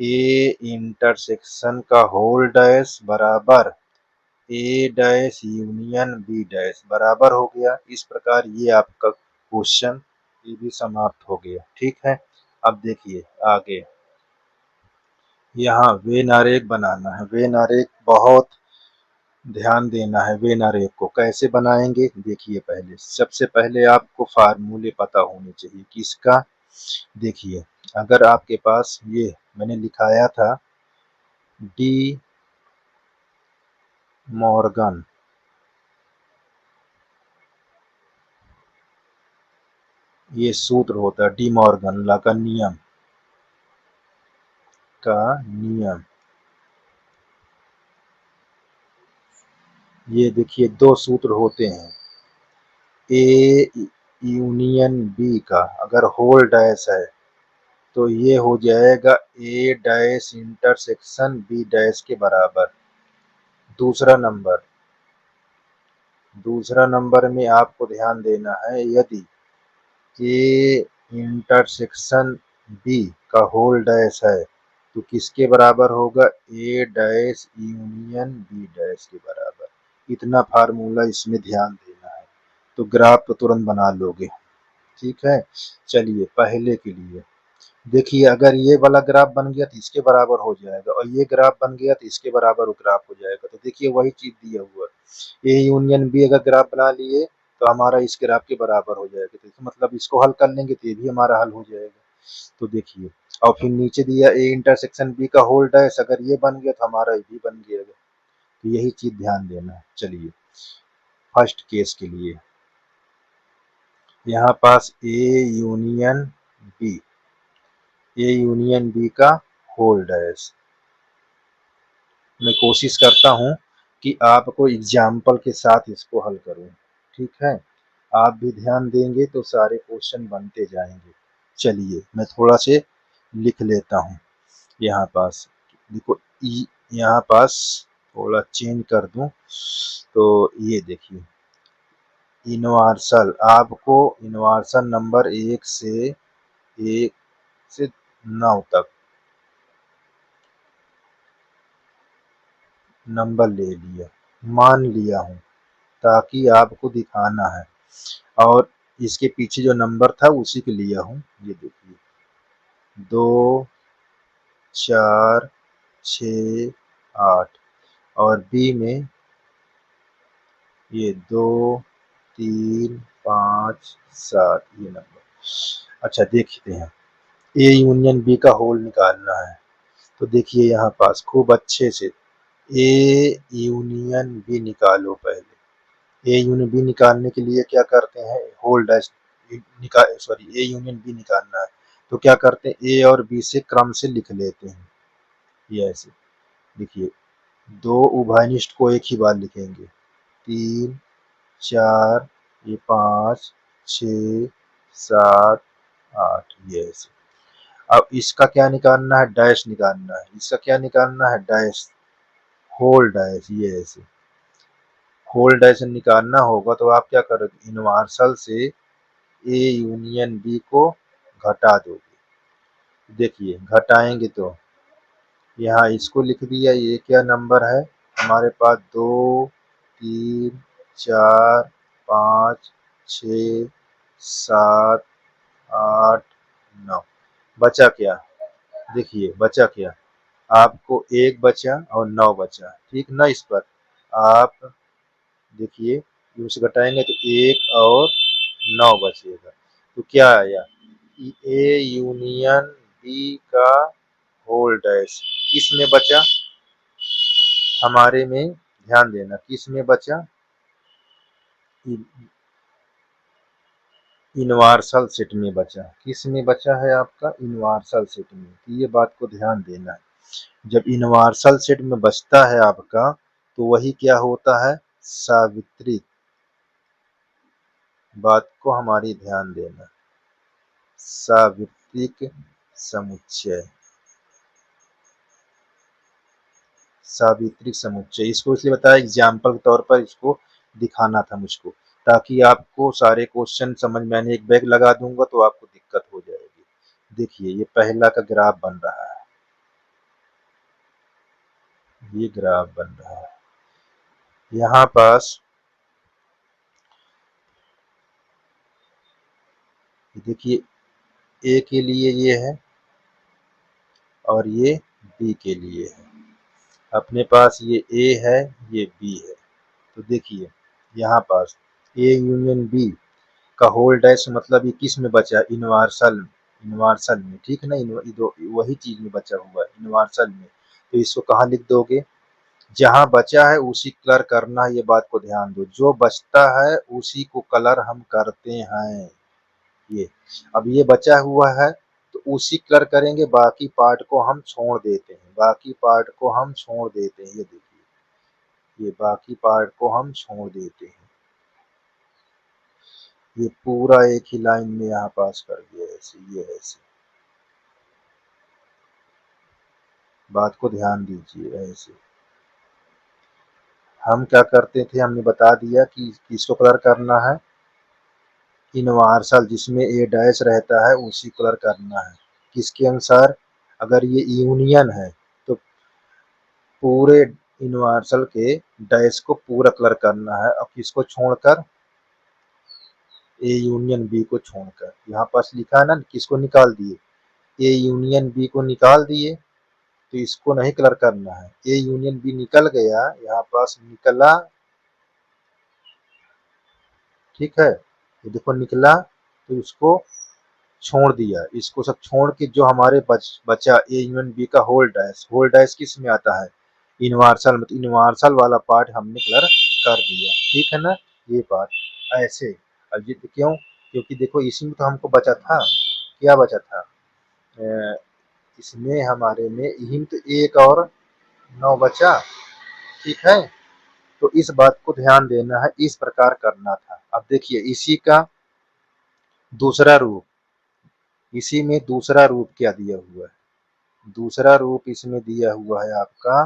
S1: ए इंटरसेक्शन का होल डैश बराबर ए डैश यूनियन बी डैश बराबर हो गया। इस प्रकार ये आपका क्वेश्चन ये भी समाप्त हो गया। ठीक है, अब देखिए आगे यहाँ वेन आरेख बनाना है। वेन आरेख बहुत ध्यान देना है। वेन आरेख को कैसे बनाएंगे, देखिए पहले सबसे पहले आपको फार्मूले पता होने चाहिए किसका। देखिए अगर आपके पास ये मैंने लिखाया था डी मॉर्गन, ये सूत्र होता है डी मॉर्गन ला का नियम का नियम। ये देखिए दो सूत्र होते हैं, ए यूनियन बी का अगर होल डैश है तो ये हो जाएगा ए डैश इंटरसेक्शन बी डैश के बराबर। दूसरा नंबर, दूसरा नंबर में आपको ध्यान देना है, यदि ए इंटरसेक्शन बी का होल डैश है तो किसके बराबर होगा, ए डैश यूनियन बी डैश के बराबर। इतना फार्मूला इसमें ध्यान देना है तो ग्राफ तो तुरंत बना लोगे। ठीक है, चलिए पहले के लिए देखिए अगर ये वाला ग्राफ बन गया तो इसके बराबर हो जाएगा और ये ग्राफ बन गया तो इसके बराबर ग्राफ हो जाएगा। तो देखिए वही चीज दिया हुआ है, ए यूनियन बी अगर ग्राफ बना लिए तो हमारा इस ग्राफ के बराबर हो जाएगा। तो इसका मतलब इसको हल कर लेंगे तो ये भी हमारा हल हो जाएगा। तो देखिए और फिर नीचे दिया ए इंटरसेक्शन बी का होल डैश, अगर ये बन गया तो हमारा ये भी बन गया। तो यही चीज ध्यान देना है। चलिए फर्स्ट केस के लिए यहाँ पास A union B, A union B का होल डैश। मैं कोशिश करता हूँ कि आपको एग्जाम्पल के साथ इसको हल करूँ। ठीक है, आप भी ध्यान देंगे तो सारे क्वेश्चन बनते जाएंगे। चलिए मैं थोड़ा से लिख लेता हूँ यहाँ पास। देखो यहाँ पास थोड़ा चेंज कर दूँ तो ये देखिए यूनिवर्सल, आपको यूनिवर्सल नंबर 1 से 9 तक नंबर ले लिया, मान लिया हूँ ताकि आपको दिखाना है, और इसके पीछे जो नंबर था उसी के लिया हूँ। ये देखिए 2 4 6 8 और बी में ये 2 3 5 7 ये नंबर। अच्छा देखते हैं, ए यूनियन बी का होल निकालना है तो देखिए यहाँ पास खूब अच्छे से ए यूनियन बी निकालो। पहले ए यूनियन बी निकालने के लिए क्या करते हैं, होल डैश निकाल सॉरी ए यूनियन बी निकालना है तो क्या करते हैं, ए और बी से क्रम से लिख लेते हैं। ये ऐसे देखिए दो उभयनिष्ठ को एक ही बार लिखेंगे, 3 4 ये 5 6 7 8 ये ऐसे। अब इसका क्या निकालना है, डैश निकालना है। इसका क्या निकालना है, डैश होल डैश। ये ऐसे होल डैश निकालना होगा तो आप क्या करोगे, यूनिवर्सल से ए यूनियन बी को घटा दोगे। देखिए घटाएंगे तो यहाँ इसको लिख दिया, ये क्या नंबर है हमारे पास, 2 3 4 5 6 7 8 9। बचा क्या, देखिए बचा क्या, आपको 1 बचा और 9 बचा। ठीक ना, इस पर आप देखिए उससे घटाएंगे तो 1 और 9 बचेगा। तो क्या आया, ए यूनियन बी का होल डैश किस में बचा, हमारे में ध्यान देना किस में बचा, यूनिवर्सल सेट में बचा। किस में बचा है आपका, यूनिवर्सल सेट में। तो ये बात को ध्यान देना है, जब यूनिवर्सल सेट में बचता है आपका तो वही क्या होता है, सावित्रिक। बात को हमारी ध्यान देना, सावित्रिक समुच्चय, सावित्रिक समुच्चय। इसको इसलिए बताया एग्जाम्पल के तौर पर इसको दिखाना था मुझको, ताकि आपको सारे क्वेश्चन समझ में आने। एक बैग लगा दूंगा तो आपको दिक्कत हो जाएगी। देखिए ये पहला का ग्राफ बन रहा है, ये ग्राफ बन रहा है यहाँ पास। देखिए ए के लिए ये है और ये बी के लिए है। अपने पास ये ए है, ये बी है। तो देखिए यहाँ पास ए यूनियन बी का होल डैश मतलब ये किस में बचा, यूनिवर्सल, यूनिवर्सल में, ठीक है ना, वही चीज में बचा हुआ है, यूनिवर्सल में। तो इसको कहाँ लिख दोगे, जहां बचा है उसी कलर करना है। ये बात को ध्यान दो, जो बचता है उसी को कलर हम करते हैं। ये अब ये बचा हुआ है तो उसी कलर करेंगे, बाकी पार्ट को हम छोड़ देते हैं, बाकी पार्ट को हम छोड़ देते हैं। ये देखिए, ये बाकी पार्ट को हम छोड़ देते हैं। ये पूरा एक ही लाइन में यहाँ पास कर दिया ऐसे, ये ऐसे। बात को ध्यान दीजिए ऐसे। हम क्या करते थे, हमने बता दिया कि किसको कलर करना है, यूनिवर्सल जिसमें ए डैश रहता है उसी कलर करना है। किसके अनुसार, अगर ये यूनियन है तो पूरे यूनिवर्सल के डैश को पूरा कलर करना है। अब किसको छोड़कर, ए यूनियन बी को छोड़कर। यहाँ पास लिखा है ना, किसको निकाल दिए, ए यूनियन बी को निकाल दिए, तो इसको नहीं कलर करना है। ए यूनियन बी निकल गया, यहाँ पास निकला, ठीक है, ये देखो निकला, तो इसको छोड़ दिया। इसको सब छोड़ के जो हमारे बचा ए यूनियन बी का होल डैश, होल डैश किस में आता है, यूनिवर्सल में। तो यूनिवर्सल वाला पार्ट हमने कलर कर दिया, ठीक है ना। ये बात ऐसे। अब ये क्यों, क्योंकि देखो इसी में तो हमको बचा था, क्या बचा था, इसमें हमारे में हिंट एक और 9 बचा, ठीक है। तो इस बात को ध्यान देना है, इस प्रकार करना था। अब देखिए इसी का दूसरा रूप, इसी में दूसरा रूप क्या दिया हुआ है, दूसरा रूप इसमें दिया हुआ है आपका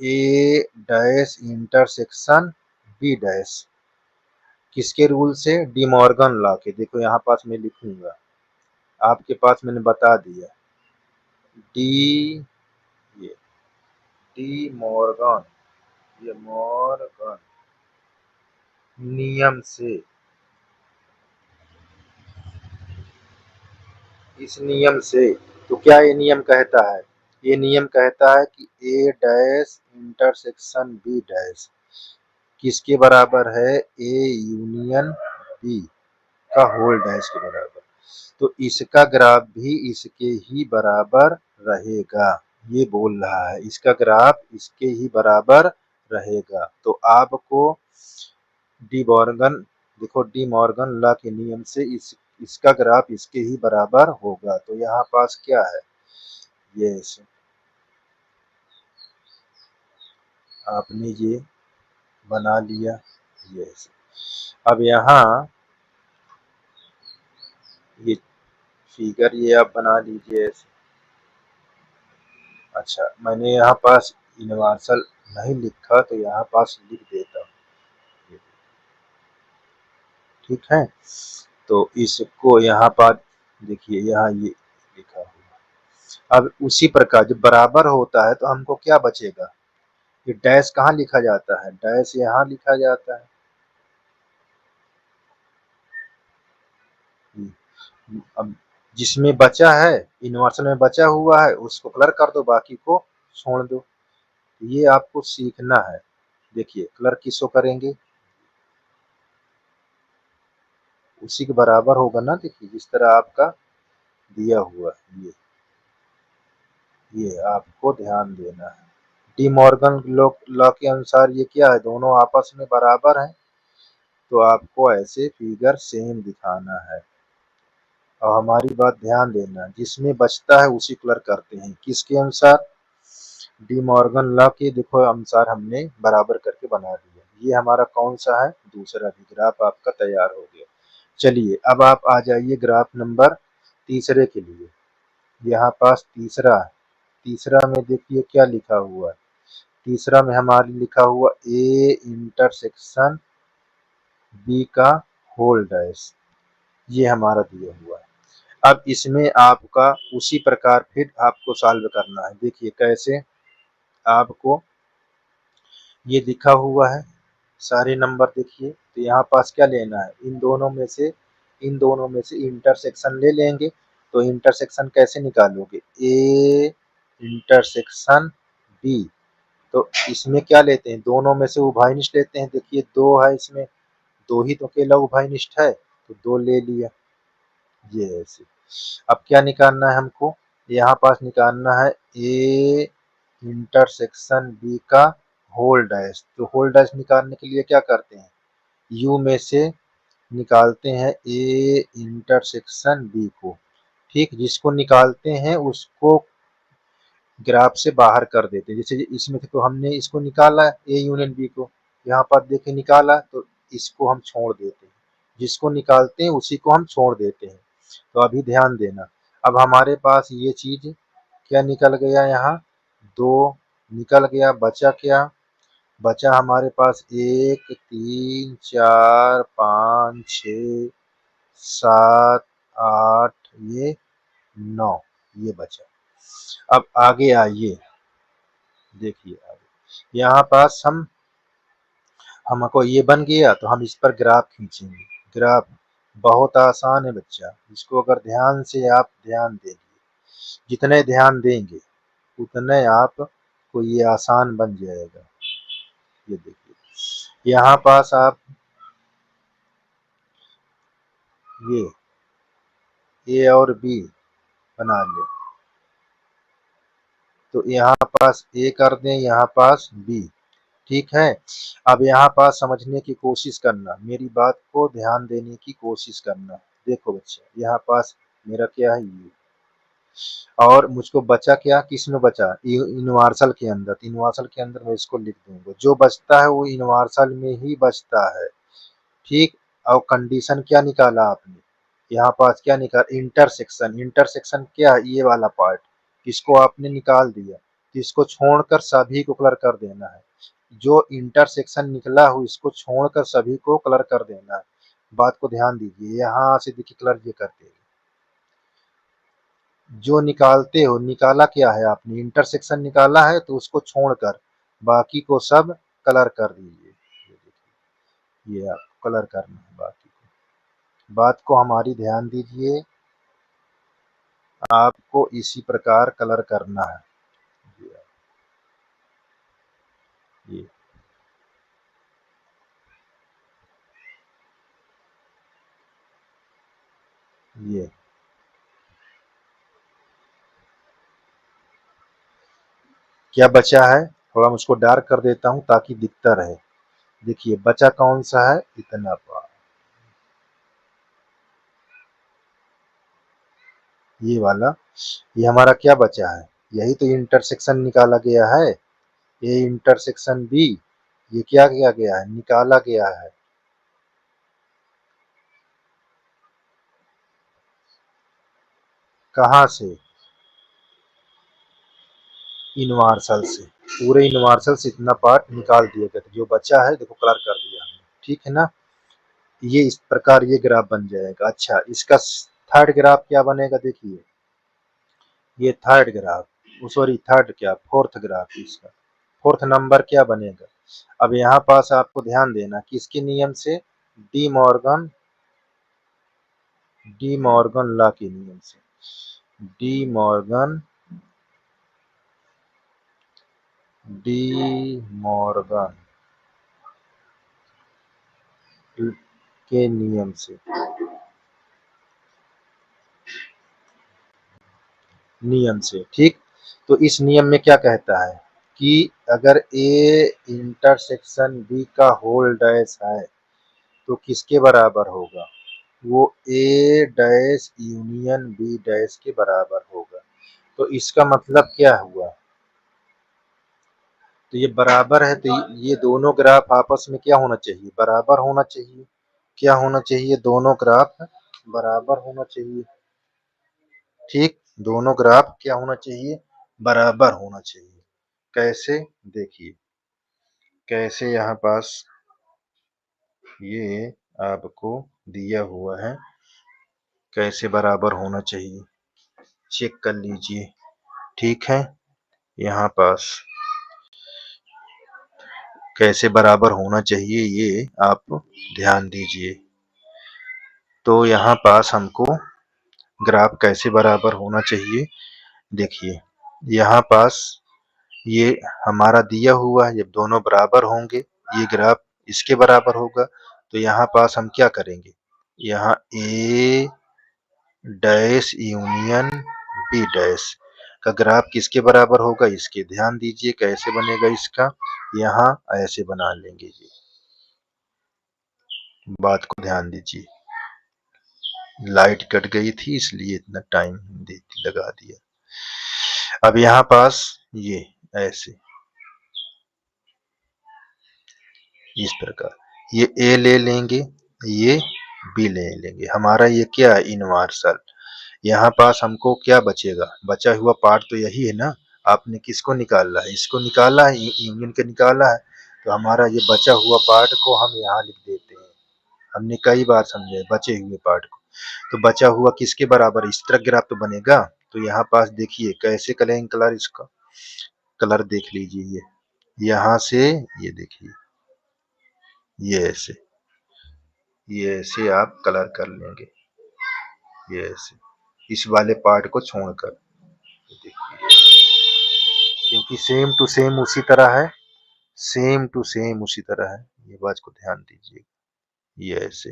S1: ए डैश इंटरसेक्शन बी डैश। किसके रूल से, डी मॉर्गन लॉ के। देखो यहाँ पास मैं लिखूंगा, आपके पास मैंने बता दिया, डी, ये डी मॉर्गन, ये मॉर्गन नियम से, इस नियम से। तो क्या ये नियम कहता है, ये नियम कहता है कि ए डैश इंटरसेक्शन बी डैश किसके बराबर है, ए यूनियन बी का होल डैश के बराबर। तो इसका ग्राफ भी इसके ही बराबर रहेगा, ये बोल रहा है, इसका ग्राफ इसके ही बराबर रहेगा। तो आपको डी मॉर्गन, देखो डी मॉर्गन लॉ के नियम से इसका ग्राफ इसके ही बराबर होगा। तो यहाँ पास क्या है, ये आपने ये बना लिया, ये अब यहाँ ये फिगर ये आप बना लीजिए ऐसे। अच्छा मैंने यहाँ पास यूनिवर्सल नहीं लिखा तो यहाँ पास लिख देता हूँ, ठीक है। तो इसको यहाँ पर देखिए, यहाँ ये लिखा हुआ। अब उसी प्रकार जब बराबर होता है तो हमको क्या बचेगा, ये डैश कहाँ लिखा जाता है, डैश यहाँ लिखा जाता है। अब जिसमें बचा है, यूनिवर्सल में बचा हुआ है, उसको कलर कर दो, बाकी को छोड़ दो। ये आपको सीखना है। देखिए कलर किसको करेंगे, उसी के बराबर होगा ना। देखिए जिस तरह आपका दिया हुआ है ये आपको ध्यान देना है। डी मॉर्गन लॉ के अनुसार ये क्या है, दोनों आपस में बराबर हैं, तो आपको ऐसे फिगर सेम दिखाना है। और हमारी बात ध्यान देना, जिसमें बचता है उसी कलर करते हैं। किसके अनुसार, डी मॉर्गन लॉ के देखो अनुसार हमने बराबर करके बना दिया। ये हमारा कौन सा है, दूसरा भी ग्राफ आपका तैयार हो गया। चलिए अब आप आ जाइए ग्राफ नंबर तीसरे के लिए। यहाँ पास तीसरा, तीसरा में देखिए क्या लिखा हुआ है। तीसरा में हमारी लिखा हुआ ए इंटरसेक्शन बी का होल डैश, ये हमारा दिया हुआ है। अब इसमें आपका उसी प्रकार फिर आपको सॉल्व करना है। देखिए कैसे, आपको ये दिखा हुआ है सारे नंबर देखिए, तो यहाँ पास क्या लेना है, इन दोनों में से इंटरसेक्शन ले लेंगे। तो इंटरसेक्शन कैसे निकालोगे, ए इंटरसेक्शन बी, तो इसमें क्या लेते हैं, दोनों में से उभयनिष्ठ लेते हैं। देखिए दो है इसमें, दो ही तो अकेला उभयनिष्ठ है, तो दो ले लिया। ये ऐसे, अब क्या निकालना है हमको, यहाँ पास निकालना है ए इंटरसेक्शन बी का होल डैश। तो होल डैश निकालने के लिए क्या करते हैं, यू में से निकालते हैं ए इंटरसेक्शन बी को। ठीक, जिसको निकालते हैं उसको ग्राफ से बाहर कर देते हैं। जैसे इसमें तो हमने इसको निकाला ए यूनियन बी को, यहाँ पर देखे निकाला, तो इसको हम छोड़ देते हैं, जिसको निकालते हैं उसी को हम छोड़ देते हैं। तो अभी ध्यान देना, अब हमारे पास ये चीज क्या निकल गया, यहाँ दो निकल गया, बचा क्या, बचा हमारे पास एक तीन चार पाँच छ सात आठ, ये नौ, ये बचा। अब आगे आइए, देखिए आगे यहाँ पास हमको ये बन गया, तो हम इस पर ग्राफ खींचेंगे। ग्राफ बहुत आसान है बच्चा, इसको अगर ध्यान से आप ध्यान देंगे, जितने ध्यान देंगे उतने आप को ये आसान बन जाएगा। ये देखिए यहाँ पास आप ये ए और बी बना ले, तो यहाँ पास ए कर दें, यहाँ पास बी। ठीक है, अब यहाँ पास समझने की कोशिश करना, मेरी बात को ध्यान देने की कोशिश करना। देखो बच्चा, यहाँ पास मेरा क्या है ये, और मुझको बचा क्या, किस में बचा, यूनिवर्सल के अंदर। यूनिवर्सल के अंदर मैं इसको लिख दूंगा, जो बचता है वो यूनिवर्सल में ही बचता है। ठीक, और कंडीशन क्या निकाला आपने, यहाँ पास क्या निकाला, इंटरसेक्शन। इंटरसेक्शन क्या है, ये वाला पार्ट, इसको आपने निकाल दिया, तो इसको छोड़कर सभी को कलर कर देना है। जो इंटरसेक्शन निकला हो इसको छोड़कर सभी को कलर कर देना है। बात को ध्यान दीजिए, यहाँ से देखिए कलर ये करते हैं, जो निकालते हो, निकाला क्या है आपने, इंटरसेक्शन निकाला है, तो उसको छोड़कर बाकी को सब कलर कर दीजिए। ये आप कलर करना है बाकी को। बात को हमारी ध्यान दीजिए, आपको इसी प्रकार कलर करना है। ये ये क्या बचा है, थोड़ा मुझको डार्क कर देता हूँ ताकि दिखता रहे। देखिए बचा कौन सा है, इतना बार, ये वाला, ये हमारा क्या बचा है, यही तो इंटरसेक्शन निकाला गया है। ये इंटरसेक्शन बी, ये क्या किया गया है, निकाला गया है। कहाँ से, यूनिवर्सल से, पूरे यूनिवर्सल से इतना पार्ट निकाल दिया गया, जो बचा है देखो कलर कर दिया हमने। ठीक है ना, ये इस प्रकार ये ग्राफ बन जाएगा। अच्छा, इसका थर्ड ग्राफ क्या बनेगा, देखिए ये थर्ड ग्राफ, सॉरी थर्ड क्या, फोर्थ ग्राफ, इसका फोर्थ नंबर क्या बनेगा। अब यहाँ पास आपको ध्यान देना, किसके नियम से, De Morgan, De Morgan law के नियम से, डी मॉर्गन, डी मॉर्गन के नियम से। नियम से, ठीक। तो इस नियम में क्या कहता है कि अगर ए इंटरसेक्शन बी का होल डैश है तो किसके बराबर होगा? वो ए डैश यूनियन बी डैश के बराबर होगा। तो इसका मतलब क्या हुआ? तो ये बराबर है, तो ये दोनों ग्राफ आपस में क्या होना चाहिए? बराबर होना चाहिए। क्या होना चाहिए? दोनों ग्राफ बराबर होना चाहिए, ठीक। दोनों ग्राफ क्या होना चाहिए? बराबर होना चाहिए। कैसे? देखिए कैसे, यहाँ पास ये आपको दिया हुआ है, कैसे बराबर होना चाहिए चेक कर लीजिए, ठीक है। यहाँ पास कैसे बराबर होना चाहिए ये आप ध्यान दीजिए। तो यहाँ पास हमको ग्राफ कैसे बराबर होना चाहिए, देखिए यहाँ पास ये हमारा दिया हुआ है, जब दोनों बराबर होंगे ये ग्राफ इसके बराबर होगा, तो यहाँ पास हम क्या करेंगे? यहाँ ए डैश यूनियन बी डैश का ग्राफ किसके बराबर होगा? इसके। ध्यान दीजिए कैसे बनेगा इसका, यहाँ ऐसे बना लेंगे जी, बात को ध्यान दीजिए। लाइट कट गई थी इसलिए इतना टाइम लगा दिया। अब यहाँ पास ये ऐसे इस प्रकार ये ए ले लेंगे, ये बी ले लेंगे, हमारा ये क्या है? इनवर्सल। यहाँ पास हमको क्या बचेगा? बचा हुआ पार्ट तो यही है ना। आपने किसको निकाला है? इसको निकाला है, यूनियन के निकाला है। तो हमारा ये बचा हुआ पार्ट को हम यहाँ लिख देते हैं। हमने कई बार समझे बचे हुए पार्ट को। तो बचा हुआ किसके बराबर? इस तरह ग्राफ तो बनेगा। तो यहाँ पास देखिए कैसे करेंगे कलर, इसका कलर देख लीजिए। ये यहाँ से ये देखिए, ये ऐसे आप कलर कर लेंगे, ये ऐसे इस वाले पार्ट को छोड़कर। देखिए क्योंकि सेम टू सेम उसी तरह है, सेम टू सेम उसी तरह है, ये बात को ध्यान दीजिए। ये ऐसे,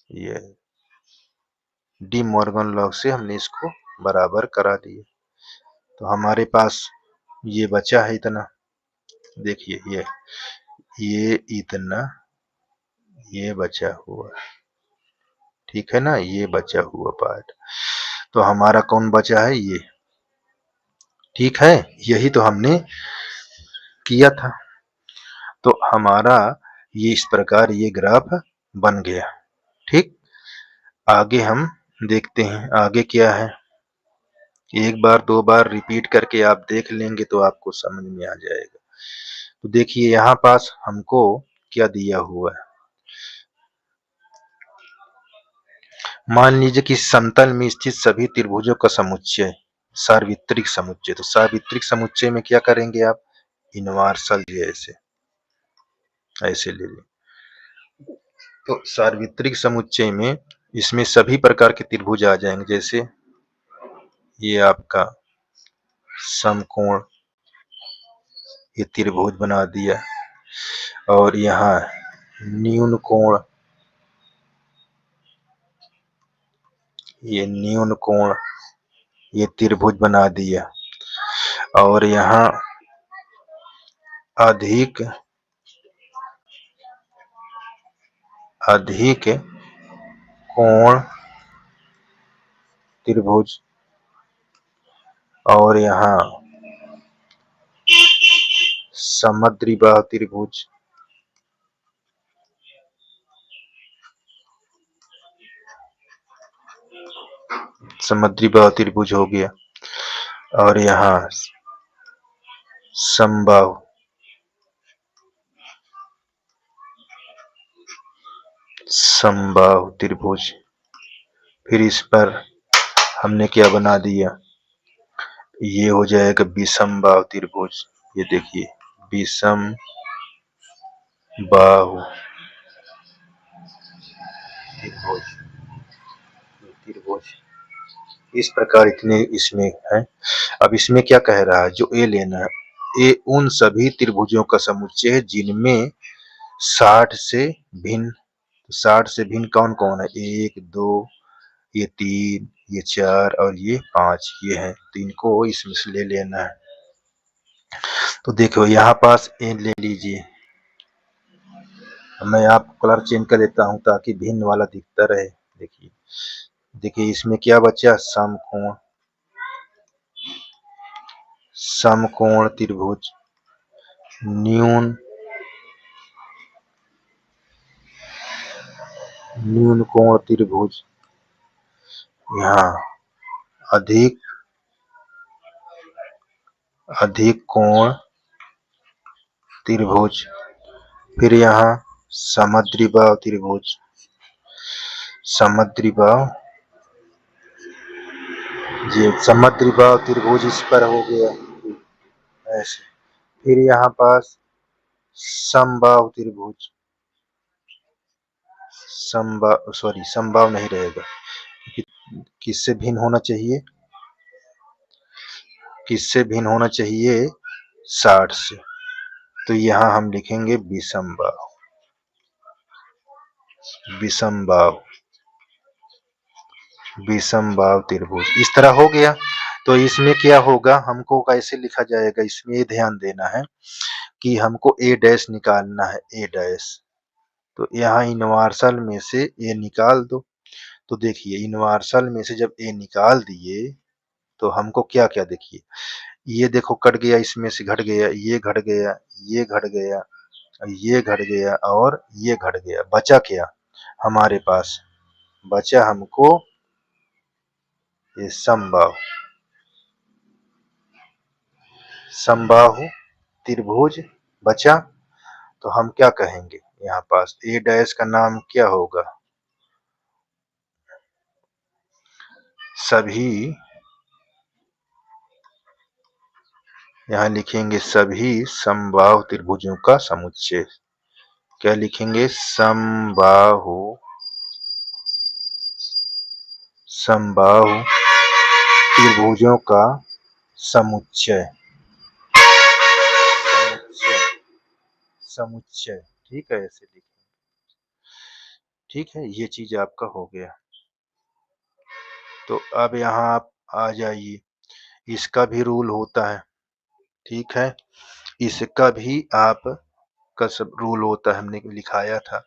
S1: ये डी मॉर्गन लॉ से हमने इसको बराबर करा दिया। तो हमारे पास ये बचा है इतना, देखिए ये इतना ये बचा हुआ, ठीक है ना। ये बचा हुआ पार्ट, तो हमारा कौन बचा है? ये, ठीक है। यही तो हमने किया था। तो हमारा ये इस प्रकार ये ग्राफ बन गया, ठीक। आगे हम देखते हैं आगे क्या है। एक बार दो बार रिपीट करके आप देख लेंगे तो आपको समझ में आ जाएगा। तो देखिए यहाँ पास हमको क्या दिया हुआ है। मान लीजिए कि समतल में स्थित सभी त्रिभुजों का समुच्चय सार्वत्रिक समुच्चय। तो सार्वत्रिक समुच्चय में क्या करेंगे आप? इनवर्सल, ऐसे ऐसे ले लें। तो सार्वत्रिक समुच्चय में इसमें सभी प्रकार के त्रिभुज आ जाएंगे। जैसे ये आपका समकोण, ये त्रिभुज बना दिया, और यहाँ न्यून कोण, ये न्यून कोण, ये त्रिभुज बना दिया। और यहाँ अधिक अधिक कोण त्रिभुज, और यहाँ समद्विबाहु त्रिभुज, समद्विबाहु त्रिभुज हो गया। और यहाँ समबाहु, समबाहु त्रिभुज। फिर इस पर हमने क्या बना दिया? ये हो जाएगा विषमबाहु त्रिभुज। ये देखिए विषम बाहु त्रिभुज, त्रिभुज इस प्रकार इतने इसमें है। अब इसमें क्या कह रहा है? जो ए लेना है, ए उन सभी त्रिभुजों का समुच्चय है जिनमें 60 से भिन्न, 60 से भिन्न कौन कौन है? 1 2 ये 3, ये 4 और ये 5 ये है, तो इनको इसमें से ले लेना है। तो देखो यहाँ पास ए ले लीजिए, मैं आपको कलर चेंज कर देता हूँ ताकि भिन्न वाला दिखता रहे। देखिए देखिए इसमें क्या बचा, समकोण, समकोण त्रिभुज, न्यून न्यून कोण त्रिभुज, यहाँ अधिक अधिक कोण त्रिभुज, फिर यहाँ समद्विबाहु त्रिभुज, समद्विबाहु, ये समद्विबाहु त्रिभुज इस पर हो गया ऐसे। फिर यहाँ पास समबाहु त्रिभुज, समबाहु नहीं रहेगा, किससे भिन्न होना चाहिए, किससे भिन्न होना चाहिए, 60 से। तो यहाँ हम लिखेंगे विषमबाहु, विषमबाहु, विषमबाहु त्रिभुज, इस तरह हो गया। तो इसमें क्या होगा, हमको कैसे लिखा जाएगा, इसमें ये ध्यान देना है कि हमको ए डैश निकालना है, ए डैश। तो यहाँ यूनिवर्सल में से ए निकाल दो। तो देखिए यूनिवर्सल में से जब ए निकाल दिए तो हमको क्या क्या, देखिए ये देखो कट गया, इसमें से घट गया, ये घट गया, ये घट गया, ये घट गया और ये घट गया, बचा क्या हमारे पास, बचा हमको ये समबाहु, समबाहु त्रिभुज बचा। तो हम क्या कहेंगे, यहाँ पास ए डैश का नाम क्या होगा, सभी, यहाँ लिखेंगे सभी समबाहु त्रिभुजों का समुच्चय। क्या लिखेंगे, समबाहु, समबाहु त्रिभुजों का समुच्चय, समुच्चय, ठीक है, ऐसे लिखेंगे। ठीक है, ये चीज आपका हो गया। तो अब यहाँ आप आ जाइए, इसका भी रूल होता है, ठीक है, इसका भी आप का सब रूल होता है, हमने लिखाया था।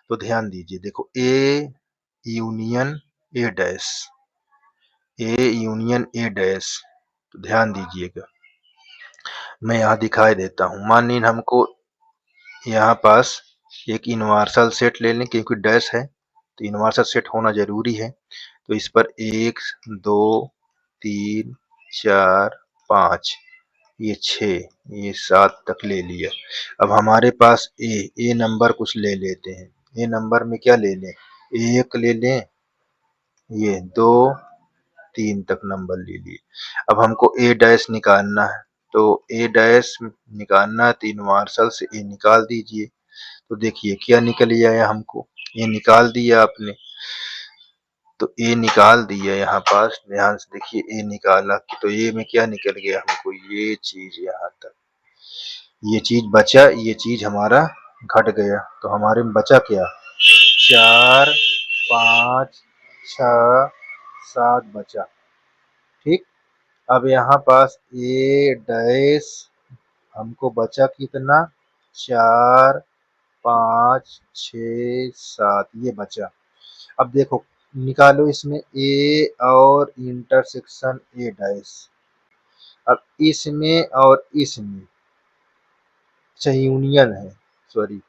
S1: तो ध्यान दीजिए, देखो A union A dash, A union A dash, तो ध्यान दीजिएगा, मैं यहाँ दिखाई देता हूँ। मानिए हमको यहाँ पास एक यूनिवर्सल सेट ले लें, क्योंकि डैश है तो यूनिवर्सल सेट होना जरूरी है। तो इस पर 1 2 3 4 5, ये 6, ये 7 तक ले लिया। अब हमारे पास ए नंबर कुछ ले लेते हैं। ए नंबर में क्या ले लें, 1 ले लें, ये 2 3 तक नंबर ले लिए। अब हमको ए डैश निकालना है, तो ए डैश निकालना है तो यूनिवर्सल से ए निकाल दीजिए। तो देखिए क्या निकल आया हमको, ए निकाल दिया आपने, तो ए निकाल दिया, यहाँ पास ध्यान से देखिए ए निकाला, तो ए में क्या निकल गया हमको, ये चीज यहाँ तक, ये चीज बचा, ये चीज हमारा घट गया। तो हमारे में बचा क्या, 4 5 6 7 बचा। ठीक, अब यहाँ पास ए डैश हमको बचा कितना, 4 5 6 7, ये बचा। अब देखो निकालो इसमें ए और इंटरसेक्शन ए डैश, अब इसमें और इसमें, अच्छा यूनियन है, सॉरी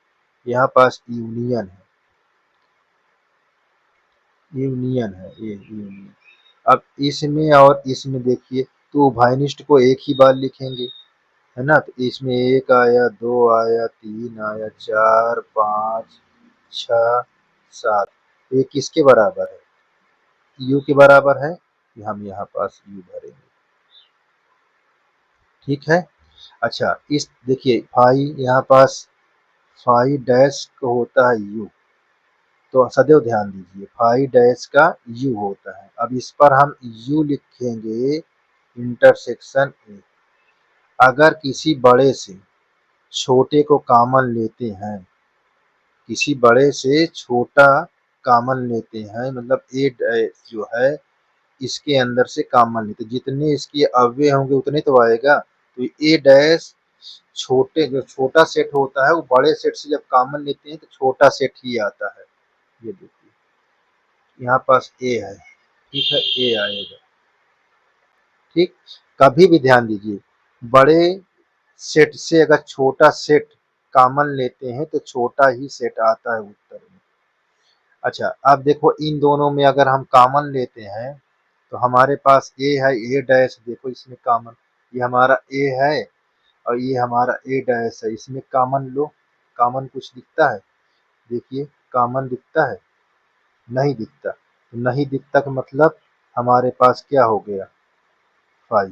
S1: यहाँ पास यूनियन है, यूनियन है, ये यूनियन। अब इसमें और इसमें देखिए, तो उभयनिष्ठ को एक ही बार लिखेंगे, है ना, तो इसमें 1 आया, 2 आया, 3 आया, 4 5 6 7, ये किसके बराबर है, यू के बराबर है, कि हम यहाँ पास यू भरेंगे। ठीक है, अच्छा इस देखिए फाइव, यहाँ पास फाइव डैश को होता है यू, तो सदैव ध्यान दीजिए फाइव डैश का यू होता है। अब इस पर हम यू लिखेंगे इंटरसेक्शन ए। अगर किसी बड़े से छोटे को कॉमन लेते हैं, किसी बड़े से छोटा कॉमन लेते हैं, मतलब ए डैश जो है इसके अंदर से कॉमन लेते, जितने इसके अव्यय होंगे उतने तो आएगा। तो ए डैश छोटे जो छोटा सेट होता है वो बड़े सेट से जब कॉमन लेते हैं तो छोटा सेट ही आता है। ये देखिए यहाँ पास ए है, ठीक है, ए आएगा। ठीक, कभी भी ध्यान दीजिए, बड़े सेट से अगर छोटा सेट कॉमन लेते हैं तो छोटा ही सेट आता है उत्तर में। अच्छा, अब देखो इन दोनों में अगर हम कॉमन लेते हैं तो हमारे पास ए है, ए डैश देखो इसमें कॉमन, ये हमारा ए है और ये हमारा ए डैश है, इसमें कॉमन लो। कॉमन कुछ दिखता है? देखिए कॉमन दिखता है? नहीं दिखता। तो नहीं दिखता का मतलब हमारे पास क्या हो गया? 5।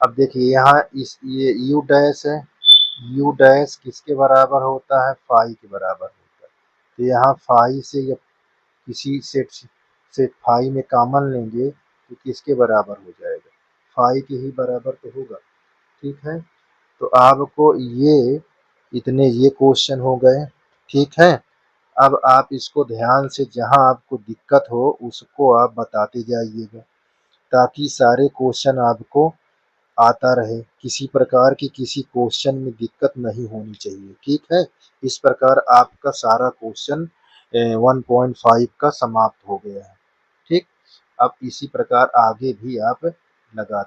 S1: अब देखिए यहाँ इस ये यू डैश है, यू डैश किसके बराबर होता है? 5 के बराबर होता है। तो यहाँ 5 से जब किसी सेट से 5 में कॉमन लेंगे तो किसके बराबर हो जाएगा? 5 के ही बराबर तो होगा। ठीक है, तो आपको ये इतने ये क्वेश्चन हो गए। ठीक है, अब आप इसको ध्यान से जहां आपको दिक्कत हो उसको आप बताते जाइएगा, ताकि सारे क्वेश्चन आपको आता रहे, किसी प्रकार की किसी क्वेश्चन में दिक्कत नहीं होनी चाहिए। ठीक है, इस प्रकार आपका सारा क्वेश्चन 1.5 का समाप्त हो गया है। ठीक, अब इसी प्रकार आगे भी आप लगा